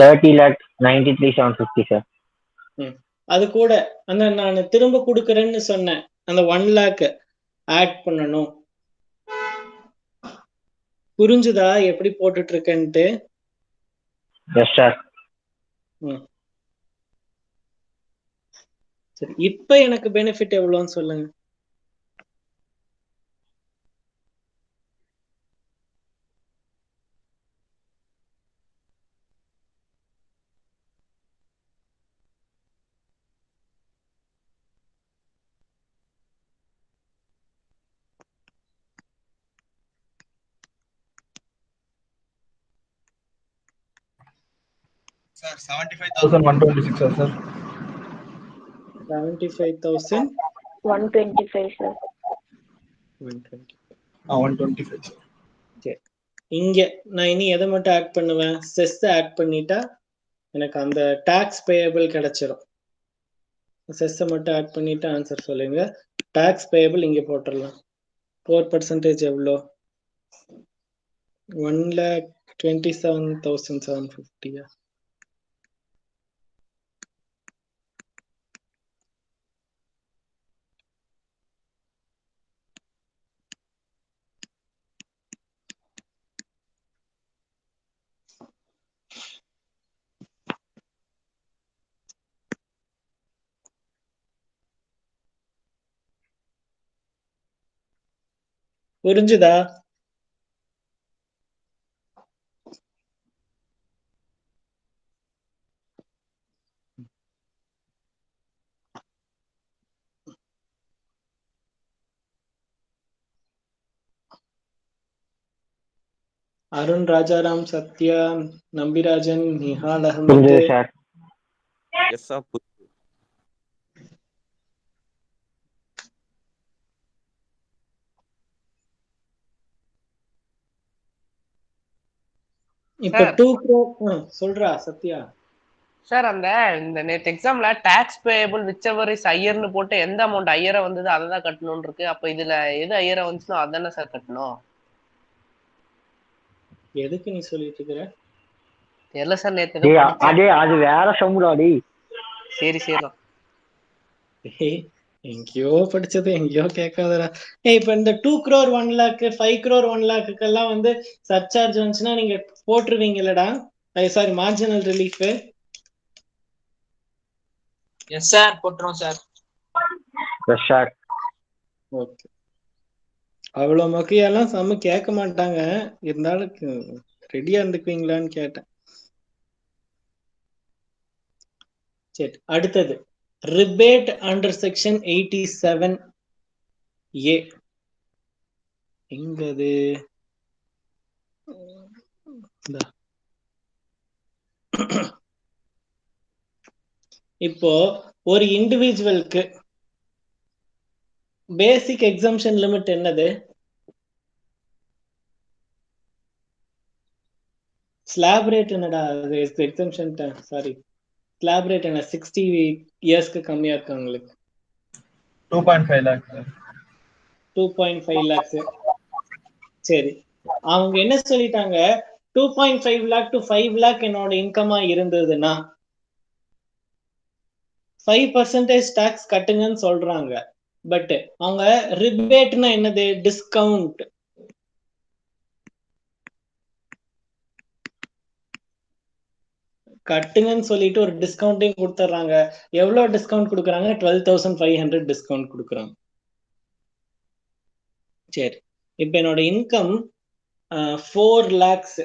$30,93,750 சார். அது கூட அந்த நான் திரும்ப கொடுக்கறேன்னு சொன்னேன், அந்த 1 lakh ஆட் பண்ணணும். புரிஞ்சுதா எப்படி போட்டுட்டு இருக்கேன்ட்டு? S sir. சரி, இப்ப எனக்கு பெனிஃபிட் எவ்வளவுன்னு சொல்லுங்க. Sir 75,126 sir. 75,000 125 சார். 125 சார். சரி, இங்க நான் இனி எதை மட்டும் ஆட் பண்ணுவேன்? செஸ் ஆட் பண்ணிட்டா எனக்கு அந்த டாக்ஸ் பேயபிள் கிடைச்சிரும். செஸ் மட்டும் ஆட் பண்ணிட்டு ஆன்சர் சொல்லுங்க. டாக்ஸ் பேயபிள் இங்க போட்டுடலாம். 4% எவ்வளோ? 1,27,750. புரிஞ்சுதா? அருண், ராஜாராம், சத்யா, நம்பிராஜன், நிஹால் அகமது. புரிஞ்சுது சார். Yes sir. இப்ப 2 crore சொல்றா சத்யா. சார் அந்த இந்த நேற்று எக்ஸாம்ல டாக்ஸ் பேயபிள் விச்செவர் இஸ் ஹையர்னு போட்டு எந்த அமௌண்ட் ஹையரா வந்தது அதை தான் கட்டணும்னு இருக்கு. அப்ப இதுல எது ஹையரா வந்துச்சுன்னா அதானே சார் கட்டணும்? எதுக்கு நீ சொல்லிட்டு இருக்கிற? தெரியல சார், நேற்று டேய், அது வேற சம்பளம்டி. சரி சரி. எங்கேயோ படிச்சது எங்கேயோ கேட்காதடா. இப்ப இந்த 2 crore 1 lakh 5 crore 1 lakh எல்லாம் வந்து சர்சார்ஜ் வந்துச்சுன்னா நீங்க போட்டுருவீங்களடா? Sorry, marginal relief. Yes sir, போட்டுரும் சார். Yes sir. ஓகே, அவ்வளவு மொக்கையெல்லாம் செம்ம கேட்க மாட்டாங்க. இருந்தாலும் ரெடியா இருந்துக்குவீங்களான்னு கேட்டேன். சரி, அடுத்தது ரிபேட் அண்டர் செக்ஷன் 87A. எங்கது? இப்போ ஒரு இண்டிவிஜுவலுக்கு பேசிக் எக்ஸம்ஷன் லிமிட் என்னது? ஸ்லாப் ரேட் என்னடா? எக்ஸம்ஷன் சாரி, ஸ்லாப் ரேட் என்ன? 60 இயர்ஸ்க்கு கம்மியா இருக்கவங்களுக்கு 2.5 lakh சார். 2.5 lakhs. சரி, அவங்க என்ன சொல்லிட்டாங்க? 2.5 lakh to 5 lakh என்னோட இன்கமா இருந்ததுன்னா 5% டாக்ஸ் கட்டுங்கன்னு சொல்றாங்க. பட் அவங்க ரிபேட்னா என்னது? டிஸ்கவுண்ட். கட்டுங்கன்னு சொல்லிட்டு ஒரு டிஸ்கவுண்ட்டையும் கொடுத்துட்றாங்க. எவ்வளவு டிஸ்கவுண்ட் கொடுக்குறாங்க? 12,500 டிஸ்கவுண்ட் கொடுக்குறாங்க. சரி, இப்ப என்னோட இன்கம் 4 lakhs.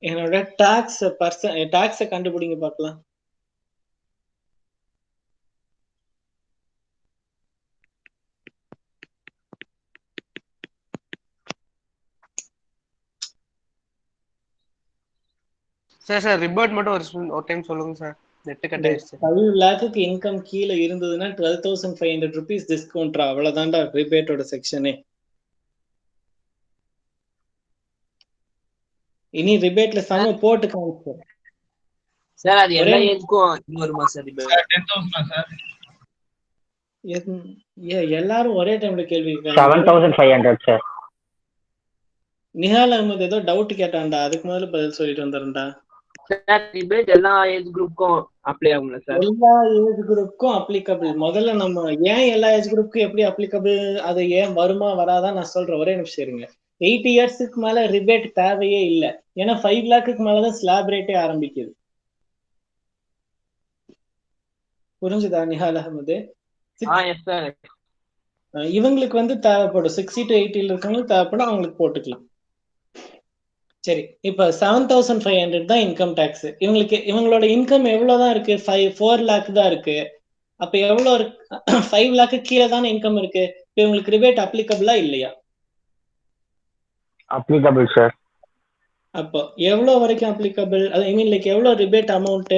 என்னோட டாக்ஸ கண்டுபிடிங்க பார்க்கலாம். சார் ரிபர்ட் மட்டும் ஒரு டைம் சொல்லுங்க சார். நெட் கட் ஆயிடுச்சு. 5 lakhக்கு இன்கம் கீழே இருந்ததுன்னா 12,500 rupees டிஸ்கவுண்ட். அவ்வளவுதான்டா ரிபேட்டோட செக்ஷனே. இனி ரிபேட்ல சம போட்டு காமிப்போம் சார். அது எல்லா ஏஜ்க்கும் இது வருமா சார்? Rebate 10,000 sir. எல்லாரும் ஒரே டைம்ல கேள்வி 7,500 சார். நிஹால் அஹமத் ஏதோ டவுட் கேட்டான்டா, அதுக்கு முதல்ல பதில் சொல்லிட்டு வந்துடுறேன்டா. சார் ரிபேட் எல்லா ஏஜ் குரூப்புக்கும் அப்ளை ஆகும்ல சார்? எல்லா ஏஜ் குரூப்புக்கும் அப்ளிகபிள். முதல்ல நம்ம ஏன் எல்லா ஏஜ் குரூப்புக்கும் எப்படி அப்ளிகபிள், அது ஏன் வருமா வராதான் நான் சொல்றேன். ஒரே நிமிஷம் இருங்க. 80 yearsக்கு மேல ரிபேட் தேவையே இல்லை. ஏன்னா 5 lakhக்கு மேலதான் ஸ்லாப் ரேட்டே ஆரம்பிக்குது. புரிஞ்சுதா நிஹால் அஹமது? இவங்களுக்கு வந்து தேவைப்படும். 60 to 80 இருக்கவங்களுக்கு தேவைப்படும், அவங்களுக்கு போட்டுக்கலாம். சரி, இப்ப 7,500 தான் இன்கம் டாக்ஸ். இவங்களோட இன்கம் எவ்வளவுதான் இருக்கு? 4 lakh தான் இருக்கு. அப்ப எவ்வளவு இருக்கு? 5 lakh கீழே தானே இன்கம் இருக்கு. இப்ப இவங்களுக்கு ரிபேட் அப்ளிகபிளா இல்லையா? Applicable sir. அப்போ எவ்வளவு வரைக்கும் அப்ளிகபிள்? ஐ மீன் லைக் எவ்வளவு ரிபேட் அமௌண்ட்?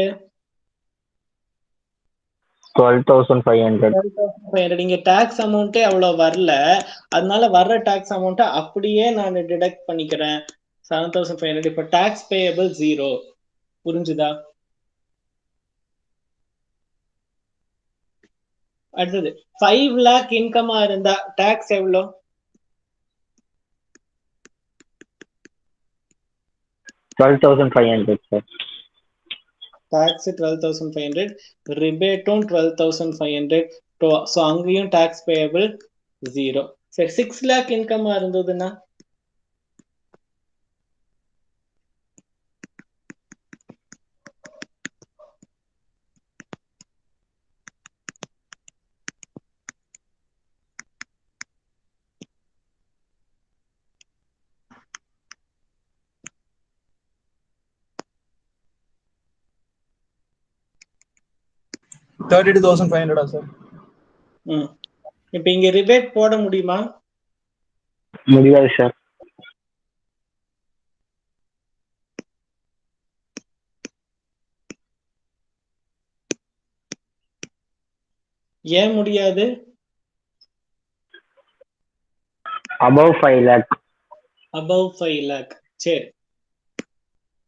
12,500. 12,500. இங்க டாக்ஸ் அமௌண்ட்டே அவ்வளவு வரல. அதனால வர்ற டாக்ஸ் அமௌண்ட் அப்படியே நான் டிடக்ட் பண்ணிக்கிறேன். 7,500. இப்ப டாக்ஸ் பேயபிள் 0. புரிஞ்சுதா? அடுத்தது 5 lakh இன்கமா இருந்தா டாக்ஸ் எவ்வளோ? 12,500 சார். டாக்ஸ் 12,500, ரிபேட்டும் 12,500. ஸோ அங்கேயும் டாக்ஸ் பேயபிள் 0. சரி, 6 lakh இன்கமா இருந்ததுன்னா $32,500 சார். இப்ப இங்க ரிபேட் போட முடியுமா? முடியாது சார். ஏன் முடியாது? above 5 lakh. above 5 lakh. சரி,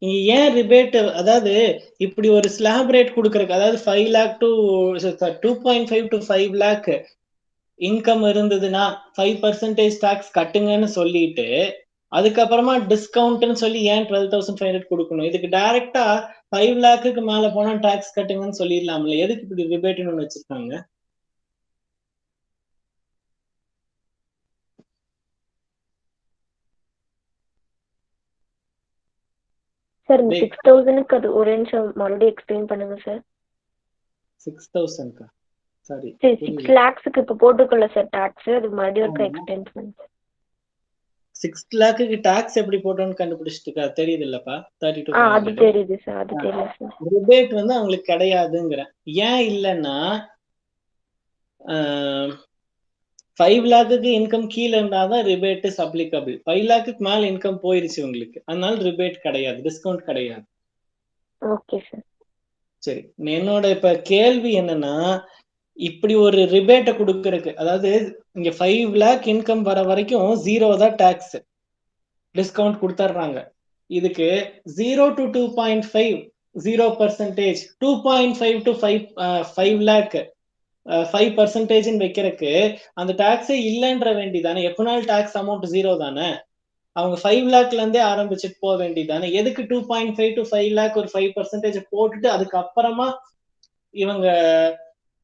இங்க ஏன் ரிபேட்? அதாவது இப்படி ஒரு ஸ்லாப் ரேட் கொடுக்கறதுக்கு, அதாவது 5 lakh to 2.5 to 5 lakh income இருந்ததுன்னா 5% டாக்ஸ் கட்டுங்கன்னு சொல்லிட்டு அதுக்கப்புறமா டிஸ்கவுண்ட்னு சொல்லி ஏன் 12,500 கொடுக்கணும்? இதுக்கு டைரக்டா 5 lakhக்கு மேல போனா டாக்ஸ் கட்டுங்கன்னு சொல்லிடலாம்ல. எதுக்கு இப்படி ரிபேட்னு ஒண்ணு வச்சிருக்காங்க? சார் இந்த 6,000க்கு அது ஒரு நிமிஷம் மறுபடியும் எக்ஸ்பிளைன் பண்ணுங்க சார். 6,000க்கா? சாரி, 6 lakhsக்கு இப்ப போட்டுக்கல சார் டாக்ஸ். அது மறுபடியும் ஒரு எக்ஸ்டெண்ட் பண்ணுங்க. 6 lakhக்கு டாக்ஸ் எப்படி போட்டோன்னு கண்டுபிடிச்சிட்டு தெரியுது இல்லப்பா? 32. அது தெரியுது சார், அது தெரியல சார். ரிபேட் வந்து அவங்களுக்கு கிடையாதுங்கிறேன். ஏன் இல்லைன்னா 5 lakhக்கு இன்கம் கீழே இருந்தாதான் ரிபேட் இஸ் அப்ளிகபிள். 5 lakhக்கு மேல இன்கம் போயிருச்சு உங்களுக்கு, அதனால ரிபேட் கிடையாது, டிஸ்கவுண்ட் கிடையாது. Okay sir. சரி, என்னோட இப்ப கேள்வி என்னன்னா, இப்படி ஒரு ரிபேட்டை கொடுக்கறதுக்கு, அதாவது இங்க 5 lakh இன்கம் வர வரைக்கும் 0 தான் டாக்ஸ், டிஸ்கவுண்ட் கொடுத்துட்றாங்க. இதுக்கு 0 to 2.5 0%, 2.5 to 5 lakh 5% வைக்கிறதுக்கு அந்த டாக்ஸே இல்லைன்ற வேண்டிதானே, எப்பனாலும் டாக்ஸ் அமௌண்ட் 0 தானே. அவங்க 5 லேக்ல இருந்தே ஆரம்பிச்சுட்டு போக வேண்டியதானே. எதுக்கு 2.5 to 5 லேக் ஒரு 5% போட்டுட்டு அதுக்கப்புறமா இவங்க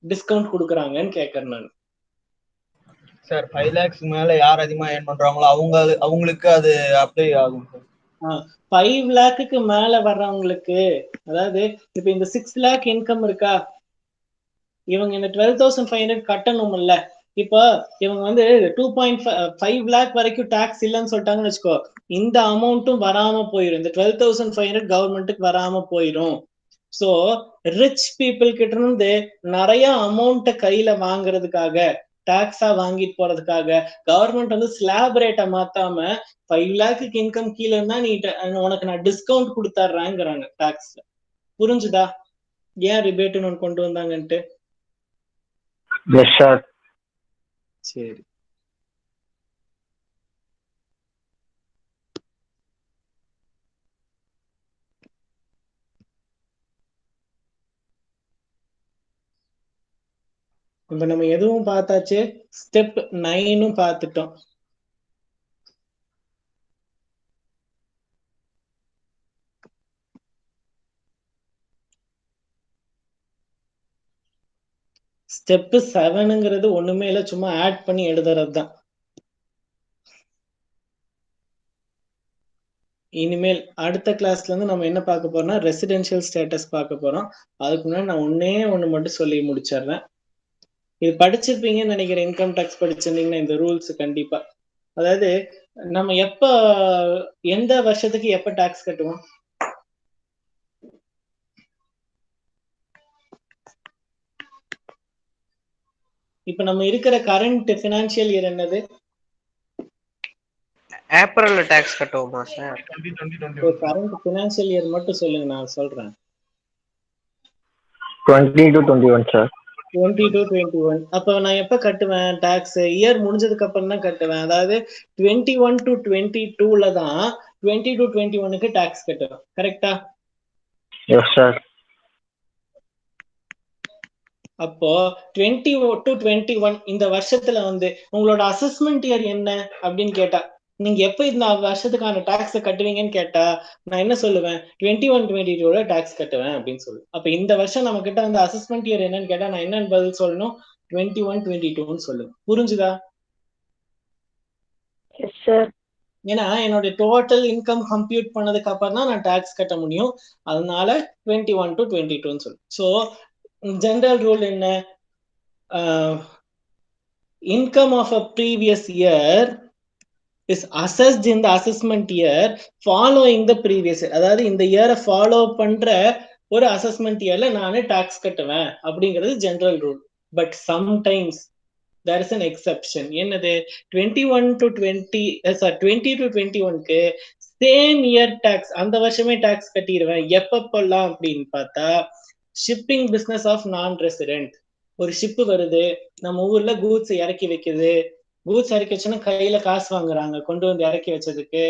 டிஸ்கவுண்ட் கொடுக்குறாங்கன்னு கேட்கறேன் நான். சார் 5 lakhs மேல யார் அதிகமா ஏர்ன் பண்றாங்களோ அவங்களுக்கு அது அப்ளை ஆகும் சார். 5 லேக்குக்கு மேல வர்றவங்களுக்கு, அதாவது இப்ப இந்த 6 லேக் இன்கம் இருக்கா, இவங்க இந்த 12,500 கட்டணும்ல. இப்போ இவங்க வந்து 2.5 லேக் வரைக்கும் டாக்ஸ் இல்லைன்னு சொல்லிட்டாங்கன்னு வச்சுக்கோ, இந்த அமௌண்ட்டும் வராம போயிடும். இந்த 12,500 கவர்மெண்ட்டுக்கு வராம போயிடும். சோ ரிச் பீப்புள் கிட்ட இருந்து நிறைய அமௌண்ட்டை கையில வாங்குறதுக்காக, டாக்ஸா வாங்கிட்டு போறதுக்காக கவர்மெண்ட் வந்து ஸ்லாப் ரேட்டை மாத்தாம 5 லேக்கு இன்கம் கீழே இருந்தா நீ உனக்கு நான் டிஸ்கவுண்ட் கொடுத்துட்றேங்கிறாங்க டாக்ஸ்ல. புரிஞ்சுதா ஏன் ரிபேட்னு ஒன்று கொண்டு வந்தாங்கன்ட்டு? S sir. சரி, இப்ப நம்ம எதுவும் பார்த்தாச்சு, ஸ்டெப் 9 பார்த்துட்டோம். ஸ்டெப் 7ங்கிறது ஒண்ணுமே இல்ல, சும்மா ஆட் பண்ணி எழுதுறது தான். இனிமேல் அடுத்த கிளாஸ்ல இருந்து நம்ம என்ன பார்க்க போறோம்னா ரெசிடென்ஷியல் ஸ்டேட்டஸ் பார்க்க போறோம். அதுக்கு முன்னாடி நான் ஒண்ணு மட்டும் சொல்லி முடிச்சிடுறேன். இது படிச்சிருப்பீங்கன்னு நினைக்கிறேன். இன்கம் டாக்ஸ் படிச்சிருந்தீங்கன்னா இந்த ரூல்ஸ் கண்டிப்பா. அதாவது நம்ம எந்த வருஷத்துக்கு எப்ப டாக்ஸ் கட்டுவோம்? இப்ப நம்ம இருக்கிற கரண்ட் பினான்சியல் இயர் என்னது? ஏப்ரல்ல டாக்ஸ் கட்டுவோமா சார்? 2021 கரண்ட் பினான்சியல் இயர் மட்டும் சொல்லுங்க, நான் சொல்றேன். 20 to 21 சார். 20 to 21. அப்ப நான் எப்ப கட்டுவேன் டாக்ஸ்? இயர் முடிஞ்சதுக்கு அப்புறம் தான் கட்டுவேன். அதாவது 21 to 22ல தான் 20 to 21க்கு டாக்ஸ் கட்டுவேன். கரெக்டா? Yes sir. அப்போ 20 to 21 இந்த வருஷத்துல வந்து உங்களோட அசஸ்மெண்ட் இயர் என்ன அப்படின்னு கேட்டா, நீங்க எப்ப இந்த வருஷத்துக்கான டாக்ஸ் கட்டுவீங்கன்னு கேட்டா நான் என்ன சொல்லுவேன்? 21-22ல டாக்ஸ் கட்டுவேன் அப்படின்னு சொல்லுவேன். அப்ப இந்த வருஷம் நம்ம கிட்ட அந்த அசஸ்மெண்ட் இயர் என்னன்னு கேட்டா நான் என்னன்னு பதில் சொல்லணும்? 21-22ன்னு சொல்லுவேன். புரிஞ்சுதா? Yes sir. ஏன்னா என்னோட டோட்டல் இன்கம் கம்ப்யூட் பண்ணதுக்கு அப்புறம் தான் நான் டாக்ஸ் கட்ட முடியும். அதனால 21 to 22ன்னு சொல்லுவேன். ஸோ ஜெனரல் ரூல் என்ன? income of a previous year is assessed in the assessment year following the previous year. அதாவது இந்த இயரை ஃபாலோ பண்ற ஒரு அசஸ்மெண்ட் இயர்ல நானே டாக்ஸ் கட்டுவேன் அப்படிங்கிறது general rule. But sometimes there is an exception. என்னது? 20 to 21க்கு சேம் இயர் டாக்ஸ், அந்த வருஷமே டாக்ஸ் கட்டிடுவேன். எப்பப்பெல்லாம் அப்படின்னு பார்த்தா, shipping business of non resident. ஒரு ஷிப்பு வருது, நம்ம ஊர்ல கூட்ஸ் இறக்கி வைக்குது. கூட்ஸ் இறக்கி வச்சோன்னா கையில காசு வாங்குறாங்க கொண்டு வந்து இறக்கி வச்சதுக்கு.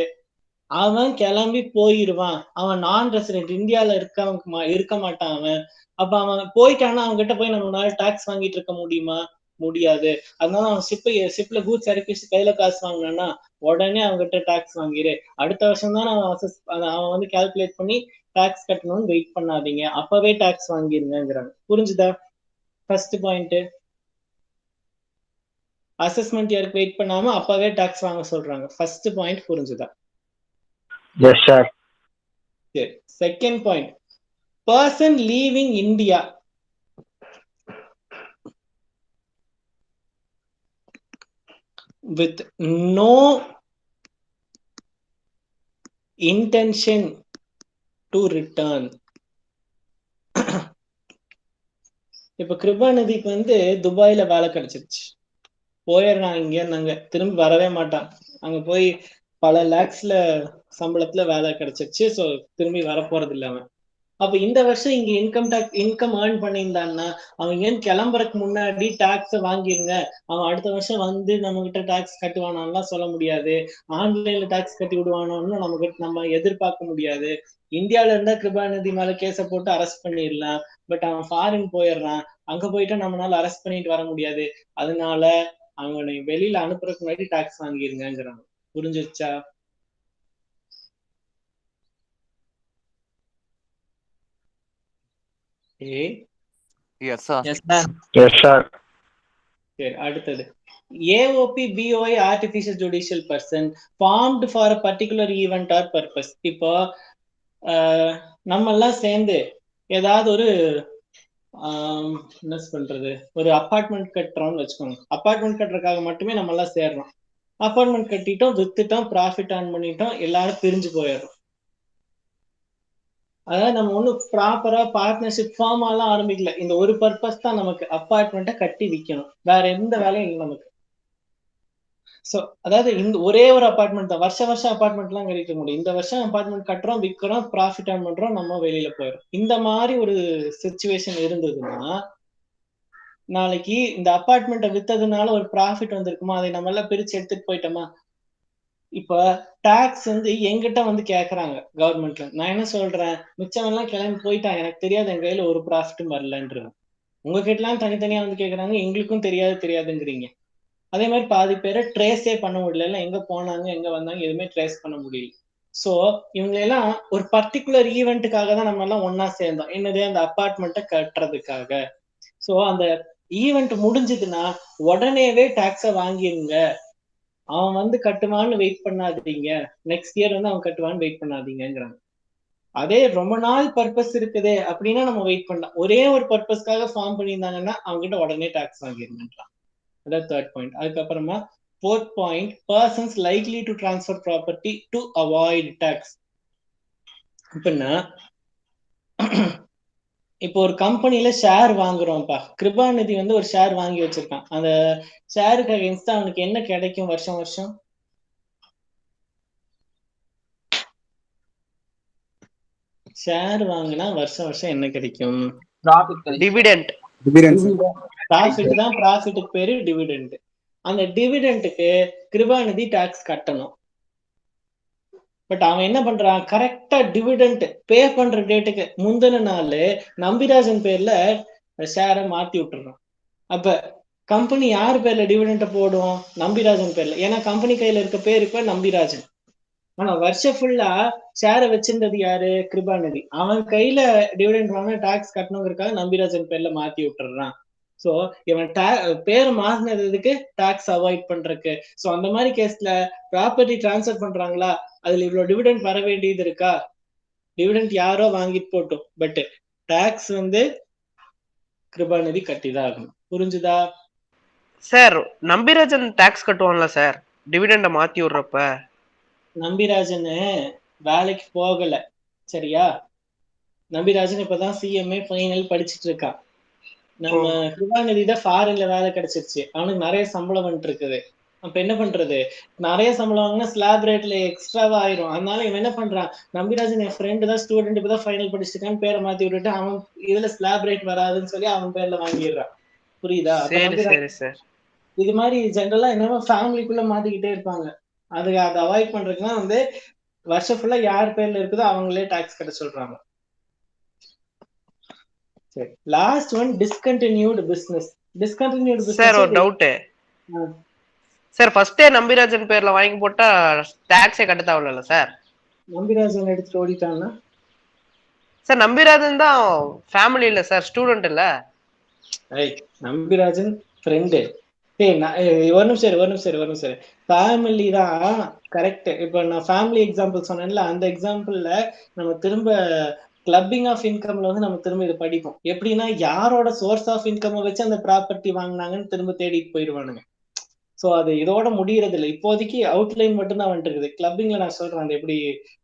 அவன் கிளம்பி போயிடுவான். அவன் நான் ரெசிடென்ட், இந்தியால இருக்க மாட்டான் அவன். அப்ப அவன் போயிட்டானா அவங்க கிட்ட போய் நம்மளால டாக்ஸ் வாங்கிட்டு இருக்க முடியுமா? முடியாது. அதனால அவன் ஷிப்ல கூட்ஸ் இறக்கி வச்சு கையில காசு வாங்கினான்னா உடனே அவங்க கிட்ட டாக்ஸ் வாங்கிடு. அடுத்த வருஷம் தான் அவன் வந்து கால்குலேட் பண்ணி டாக்ஸ் கட்டணும்னு வெயிட் பண்ணாதீங்க, அப்பவே டாக்ஸ் வாங்கிருங்கிறாங்க. புரிஞ்சுதா? ஃபர்ஸ்ட் பாயிண்ட், அசஸ்மெண்ட் இயருக்கு வெயிட் பண்ணாம அப்பவே டாக்ஸ் வாங்க சொல்றாங்க. ஃபர்ஸ்ட் பாயிண்ட் புரிஞ்சுதா? Yes sir. சரி, second point, person leaving India with no intention to return. இப்ப கிருபாநிதிக்கு வந்து துபாயில வேலை கிடைச்சிருச்சு, போயிடுறான். இங்க இருந்தாங்க, திரும்பி வரவே மாட்டான். அங்க போய் பல லேக்ஸ்ல சம்பளத்துல வேலை கிடைச்சிருச்சு. ஸோ திரும்பி வரப்போறது இல்ல அவன். அப்ப இந்த வருஷம் இங்க இன்கம் ஏர்ன் பண்ணியிருந்தான்னா அவன் இங்க கிளம்புறதுக்கு முன்னாடி டாக்ஸ வாங்கிருங்க, அவன் அடுத்த வருஷம் வந்து நம்ம கிட்ட டாக்ஸ் கட்டுவானான்லாம் சொல்ல முடியாது. ஆன்லைன்ல டாக்ஸ் கட்டி விடுவானோன்னு நம்ம எதிர்பார்க்க முடியாது. இந்தியாவில இருந்தா கிருபாநிதி மேல கேஸ போட்டு அரெஸ்ட் பண்ணிடலாம். பட் அவன் ஃபாரின் போயிடுறான், அங்க போயிட்டா நம்மளால அரெஸ்ட் பண்ணிட்டு வர முடியாது. அதனால அவனை வெளியில அனுப்புறதுக்கு முன்னாடி tax வாங்கிருங்கிறாங்க. புரிஞ்சிருச்சா? Yes, sir. Yes, sir. Yes, sir. சரி, அடுத்தது AOP BOI artificial judicial person formed for a particular event or purpose. இப்போ நம்ம எல்லாம் சேர்ந்து ஏதாவது ஒரு என்ன பண்றது, ஒரு அப்பார்ட்மெண்ட் கட்டுறோம்னு வச்சுக்கோங்க. அப்பார்ட்மெண்ட் கட்டுறதுக்காக மட்டுமே நம்ம எல்லாம் சேர்றோம். அப்பார்ட்மெண்ட் கட்டிட்டோம், வித்துட்டோம், ப்ராஃபிட் ஆன் பண்ணிட்டோம், எல்லாரும் பிரிஞ்சு போயிடுறோம். அதாவது நம்ம ஒன்றும் ப்ராப்பரா பார்ட்னர்ஷிப் ஃபார்ம் எல்லாம் ஆரம்பிக்கல. இந்த ஒரு பர்பஸ் தான் நமக்கு, அப்பார்ட்மெண்ட்டை கட்டி விற்கணும், வேற எந்த வேலையும் இல்லை நமக்கு. சோ அதாவது இந்த ஒரே ஒரு அபார்ட்மெண்ட் தான், வருஷம் அபார்ட்மெண்ட் எல்லாம் கட்டிக்க முடியும். இந்த வருஷம் அபார்ட்மெண்ட் கட்டுறோம், விற்கிறோம், ப்ராஃபிட் ஆன் பண்றோம், நம்ம வெளியில போயிடும். இந்த மாதிரி ஒரு சிச்சுவேஷன் இருந்ததுன்னா நாளைக்கு இந்த அபார்ட்மெண்ட்டை வித்ததுனால ஒரு ப்ராஃபிட் வந்திருக்குமா, அதை நம்ம எல்லாம் பிரிச்சு எடுத்துட்டு போயிட்டோமா. இப்ப டாக்ஸ் வந்து எங்கிட்ட வந்து கேக்குறாங்க கவர்மெண்ட்ல. நான் என்ன சொல்றேன், மிச்சம் எல்லாம் கிளம்பி போயிட்டான், எனக்கு தெரியாது, என் கையில ஒரு ப்ராஃபிட்டும் வரலன்றேன். உங்ககிட்ட எல்லாம் தனித்தனியா வந்து கேக்குறாங்க, எங்களுக்கும் தெரியாதுங்கிறீங்க. அதே மாதிரி பாதி பேரை ட்ரேஸே பண்ண முடியல, எங்க போனாங்க எங்க வந்தாங்க எதுவுமே ட்ரேஸ் பண்ண முடியல. சோ இவங்க எல்லாம் ஒரு பர்டிகுலர் ஈவெண்ட்டுக்காக தான் நம்ம எல்லாம் ஒன்னா சேர்ந்தோம். என்னது, அந்த அபார்ட்மெண்ட்டை கட்டுறதுக்காக. சோ அந்த ஈவெண்ட் முடிஞ்சதுன்னா உடனேவே டாக்ஸ வாங்கிருங்க. அவன் வந்து கட்டுவான்னு வெயிட் பண்ணாதீங்க, நெக்ஸ்ட் இயர் வந்து அவன் கட்டுவான்னு வெயிட் பண்ணாதீங்கிறாங்க. அதே ரொம்ப நாள் பர்பஸ் இருக்குதே அப்படின்னா நம்ம வெயிட் பண்ணலாம். ஒரே ஒரு பர்பஸ்க்காக ஃபார்ம் பண்ணியிருந்தாங்கன்னா அவங்க கிட்ட உடனே டாக்ஸ் வாங்கிருங்கன்றான். அதான் தேர்ட் பாயிண்ட். அதுக்கப்புறமா fourth point, persons likely to transfer property to avoid tax. இப்பன்னா இப்போ ஒரு கம்பெனில ஷேர் வாங்குறோம்ப்பா, கிருபாநிதி வந்து ஒரு ஷேர் வாங்கி வச்சிருக்கான். அந்த ஷேருக்கு அகைன்ஸ்டா அவனுக்கு என்ன கிடைக்கும் வருஷம்? ஷேர் வாங்கினா வருஷம் என்ன கிடைக்கும்? டிவிடெண்ட். ப்ராஃபிட் தான், ப்ராஃபிட்டுக்கு பேரு டிவிடெண்ட். அந்த டிவிடெண்ட்டுக்கு கிருபாநிதி டாக்ஸ் கட்டணும். பட் அவன் என்ன பண்றான், கரெக்டா டிவிடெண்ட் பே பண்ற டேட்டுக்கு முந்தின நாள் நம்பிராஜன் பேர்ல ஷேரை மாத்தி விட்டுறான். அப்ப கம்பெனி யார் பேர்ல டிவிடெண்ட போடும்? நம்பிராஜன் பேர்ல. ஏன்னா கம்பெனி கையில இருக்க பேர் இப்ப நம்பிராஜன். ஆனா வருஷம் ஃபுல்லா ஷேரை வச்சிருந்தது யாரு? கிருபாநிதி. அவன் கையில டிவிடெண்ட் வாங்க டாக்ஸ் கட்டணுங்கிறதுக்காக நம்பிராஜன் பேர்ல மாத்தி விட்டுறான். சோ இவன் பேரை மாத்தினதுக்கு டாக்ஸ் அவாய்ட் பண்றதுக்கு. சோ அந்த மாதிரி கேஸ்ல ப்ராப்பர்ட்டி டிரான்ஸ்ஃபர் பண்றாங்களா, அதுல இவ்வளவு டிவிடெண்ட் வர வேண்டியது இருக்கா? டிவிடெண்ட் யாரோ வாங்கிட்டு போட்டோம், பட் டாக்ஸ் வந்து கிருபாநிதி கட்டிதான் ஆகணும். புரிஞ்சுதா சார்? நம்பிராஜன் டாக்ஸ் கட்டுவான்ல சார் டிவிடெண்ட மாத்தி விடுறப்ப? நம்பிராஜன் வேலைக்கு போகல, சரியா? நம்பிராஜன் இப்பதான் சிஎம்ஏ ஃபைனல் படிச்சுட்டு இருக்கான். நம்ம கிருபாநிதி தான் ஃபாரின்ல வேலை கிடைச்சிருச்சு, அவனுக்கு நிறைய சம்பளம் வந்துட்டு இருக்குது. அப்ப என்ன பண்றது, நிறைய சம்பளம் வாங்கினா ஸ்லாப் ரேட்ல எக்ஸ்ட்ராவா ஆயிரும். அதனால இவன் என்ன பண்றான், நம்பிராஜன் என் ஃப்ரெண்டு தான், ஸ்டூடெண்ட் இப்பதான் ஃபைனல் படிச்சிருக்கான்னு பேரை மாத்தி விட்டுட்டு அவன் இதுல ஸ்லாப் ரேட் வராதுன்னு சொல்லி அவன் பேர்ல வாங்கிடுறான். புரியுதா? இது மாதிரி ஜென்ரலா என்னமோ ஃபேமிலிக்குள்ள மாத்திக்கிட்டே இருப்பாங்க. அதை அவாய்ட் பண்றதுக்குன்னா வந்து வருஷம் ஃபுல்லா யார் பேர்ல இருக்குதோ அவங்களே டாக்ஸ் கட்ட சொல்றாங்க. சரி, last one, discontinued business. Discontinued business sir ஒரு டவுட் சார். ஃபர்ஸ்டே நம்பிராஜன் பேர்ல வாங்கி போட்டா டாக்ஸே கட்ட தேவையில்ல சார்? நம்பிராஜன் எடுத்துட்டு ஓடிட்டான்னா சார் நம்பிராஜன் தான் ஃபேமிலி இல்ல சார், ஸ்டூடெண்ட் இல்ல. நம்பிராஜன் ஃப்ரெண்டு. ஒரு நிமிஷம். ஃபேமிலி தான் கரெக்ட். இப்ப நான் ஃபேமிலி எக்ஸாம்பிள் சொன்னேன்ல, அந்த எக்ஸாம்பிள்ல நம்ம திரும்ப கிளப்பிங் ஆஃப் இன்கம்ல வந்து நம்ம திரும்ப இதை படிப்போம். எப்படின்னா யாரோட சோர்ஸ் ஆஃப் இன்கம் வச்சு அந்த ப்ராப்பர்ட்டி வாங்கினாங்கன்னு திரும்ப தேடிட்டு போயிடுவானுங்க. சோ அது இதோட முடியறது இல்லை. இப்போதைக்கு அவுட்லைன் மட்டும் தான் வந்துட்டு இருக்குது. கிளப்பிங்ல நான் சொல்றேன் அது எப்படி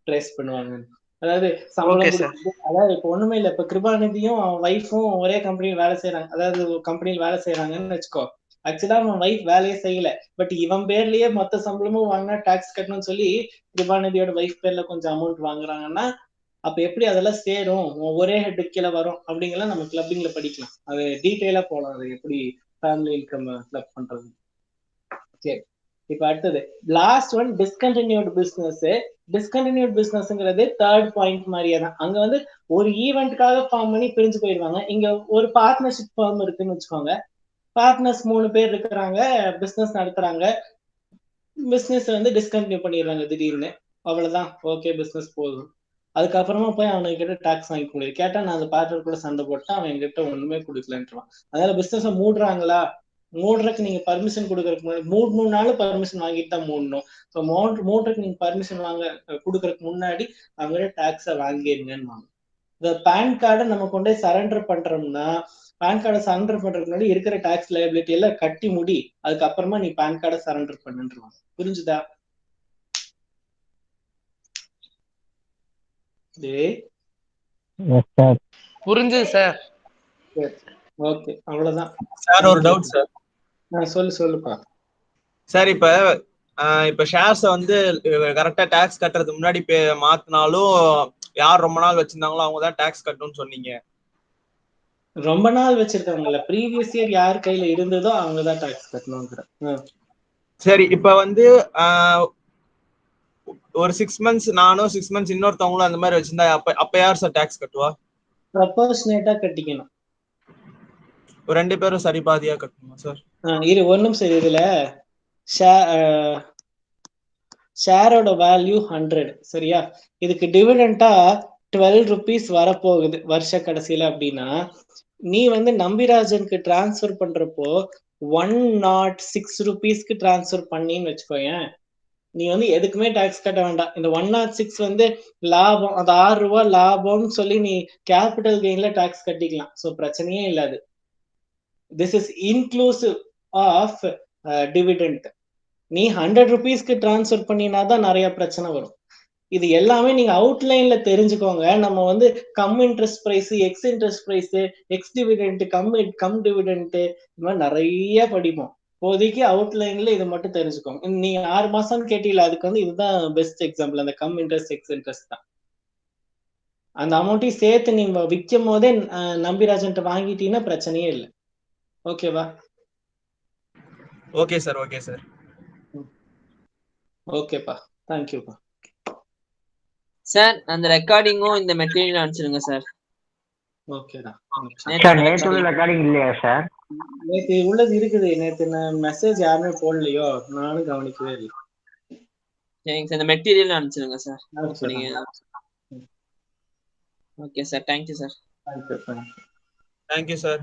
ட்ரேஸ் பண்ணுவாங்க. அதாவது சம்பளம், அதாவது இப்ப ஒண்ணுமே இல்லை. இப்ப கிருபாநிதியும் அவன் ஒய்ஃபும் ஒரே கம்பெனியில் வேலை செய்யறாங்க, அதாவது கம்பெனியில் வேலை செய்யறாங்கன்னு வச்சுக்கோ. ஆக்சுவலா அவன் ஒய்ஃப் வேலையே செய்யல, பட் இவன் பேர்லயே மொத்த சம்பளமும் வாங்கினா டாக்ஸ் கட்டணும்னு சொல்லி கிருபாநிதியோட ஒய்ஃப் பேர்ல கொஞ்சம் அமௌண்ட் வாங்குறாங்கன்னா அப்ப எப்படி அதெல்லாம் சேரும், ஒரே ஹெட் கீழே வரும் அப்படிங்கலாம் நம்ம கிளப்பிங்ல படிக்கலாம். அது டீட்டெயிலா போலாம், அது எப்படி ஃபேமிலி இன்கம் கிளப் பண்றது. சரி, இப்ப அடுத்தது last one discontinued business. Discontinued பிசினஸ்ங்கிறது தேர்ட் பாயிண்ட் மாதிரியே தான். அங்க வந்து ஒரு ஈவெண்ட்காக ஃபார்ம் பண்ணி பிரிஞ்சு போயிடுவாங்க. இங்க ஒரு பார்ட்னர்ஷிப் ஃபார்ம் இருக்குன்னு வச்சுக்கோங்க. பார்ட்னர்ஸ் 3 பேர் இருக்கிறாங்க, பிசினஸ் நடத்துறாங்க. பிசினஸ் வந்து டிஸ்கண்டினியூ பண்ணிடுறாங்க திடீர்னு, அவ்வளவுதான். ஓகே, பிசினஸ் போதும். அதுக்கப்புறமா போய் அவனுக்கு கிட்ட டாக்ஸ் வாங்கிக்க முடியாது. கேட்டா நான் அந்த பார்ட்னர் கூட சண்டை போட்டா அவன் என்கிட்ட ஒண்ணுமே கொடுக்கலன்றான். அதனால பிசினஸ் மூடுறாங்களா, மூடுறதுக்கு நீங்க பர்மிஷன் கொடுக்கறதுக்கு முன்னாடி, மூடணும்னாலும் பர்மிஷன் வாங்கிட்டு தான் மூடணும். ஸோ மூடுறதுக்கு நீங்க பர்மிஷன் கொடுக்கறதுக்கு முன்னாடி அவங்க டாக்ஸை வாங்கிருங்கன்னு. இந்த பேன் கார்டை நம்ம கொண்டு போய் சரண்டர் பண்றோம்னா, பேன் கார்டை சரண்டர் பண்றதுக்கு முன்னாடி இருக்கிற டாக்ஸ் லைபிலிட்டி எல்லாம் கட்டி முடி, அதுக்கப்புறமா நீ பேன் கார்டை சரண்டர் பண்ணுவாங்க. புரிஞ்சுதா? புரிஞ்சுது சார். ஓகே, அவ்வளவுதான் சார். ஒரு டவுட் சார். சொல்லுப்பா சார். இப்ப ஷேர்ஸ் வந்து கரெக்டா டாக்ஸ் கட்டுறதுக்கு முன்னாடி மாத்தினாலும் யார் ரொம்ப நாள் வச்சிருந்தாங்களோ அவங்க தான் டாக்ஸ் கட்டணும்னு சொன்னீங்க. ரொம்ப நாள் வச்சிருக்காங்கல்ல, ப்ரீவியஸ் இயர் யார் கையில இருந்ததோ அவங்க தான் டாக்ஸ் கட்டணும்ங்கிற. சரி, இப்ப வந்து ஒரு 6 months நானும் 6 months இன்னொருத்தவங்களும் அந்த மாதிரி வச்சிருந்தா அப்ப யார் சார் டாக்ஸ் கட்டுவா? ப்ரொபோர்ஷனேட்டா கட்டிக்கணும். ஒரு 2 பேரும் சரி பாதியா கட்டணுமா சார்? இரு ஒரு நிமிஷம். இதுல ஷேரோட வேல்யூ 100, சரியா? இதுக்கு டிவிடெண்டா 12 rupees வரப்போகுது வருஷ கடைசியில. அப்படின்னா நீ வந்து நம்பிராஜனுக்கு டிரான்ஸ்பர் பண்றப்போ 106 rupeesக்கு டிரான்ஸ்பர் பண்ணின்னு வச்சுக்கோயேன். நீ வந்து எதுக்குமே டாக்ஸ் கட்ட வேண்டாம். இந்த 106 வந்து லாபம், அது 6 ரூபாய் லாபம்னு சொல்லி நீ கேபிட்டல் கெயின்ல டாக்ஸ் கட்டிக்கலாம். ஸோ பிரச்சனையே இல்லாது. This is inclusive of dividend. நீ 100 rupeesக்கு டிரான்ஸ்பர் பண்ணினாதான் நிறைய பிரச்சனை வரும். இது எல்லாமே நீங்க அவுட்லைன்ல தெரிஞ்சுக்கோங்க. நம்ம வந்து cum interest price, ex interest price, ex dividend, cum dividend, இந்த மாதிரி நிறைய படிப்போம். இப்போதைக்கு அவுட்லைன்ல இதை மட்டும் தெரிஞ்சுக்கோங்க. நீ 6 மாசம் கேட்டீங்களா, அதுக்கு வந்து இதுதான் பெஸ்ட் எக்ஸாம்பிள். அந்த கம் இன்ட்ரெஸ்ட், எக்ஸ் இன்ட்ரெஸ்ட் தான். அந்த அமௌண்ட்டையும் சேர்த்து நீங்க விற்கும் போதே நம்பிராஜன் வாங்கிட்டீங்கன்னா பிரச்சனையே இல்லை. ஓகேவா? Okay sir. Okay sir. ஓகேப்பா, தேங்க்யூப்பா. சார் அந்த ரெக்கார்டிங்கும் இந்த மெட்டீரியல் அனுப்பிச்சிருங்க சார். ஓகேடா. சார் நேற்று உள்ள ரெக்கார்டிங் இல்லையா சார்? நேற்று உள்ளது இருக்குது. நேற்று நான் மெசேஜ் யாருமே போடலையோ, நானும் கவனிக்கவே இல்லை. சரிங்க சார், இந்த மெட்டீரியல் அனுப்பிச்சிருங்க sir. Okay sir, thank you sir. Thank you sir.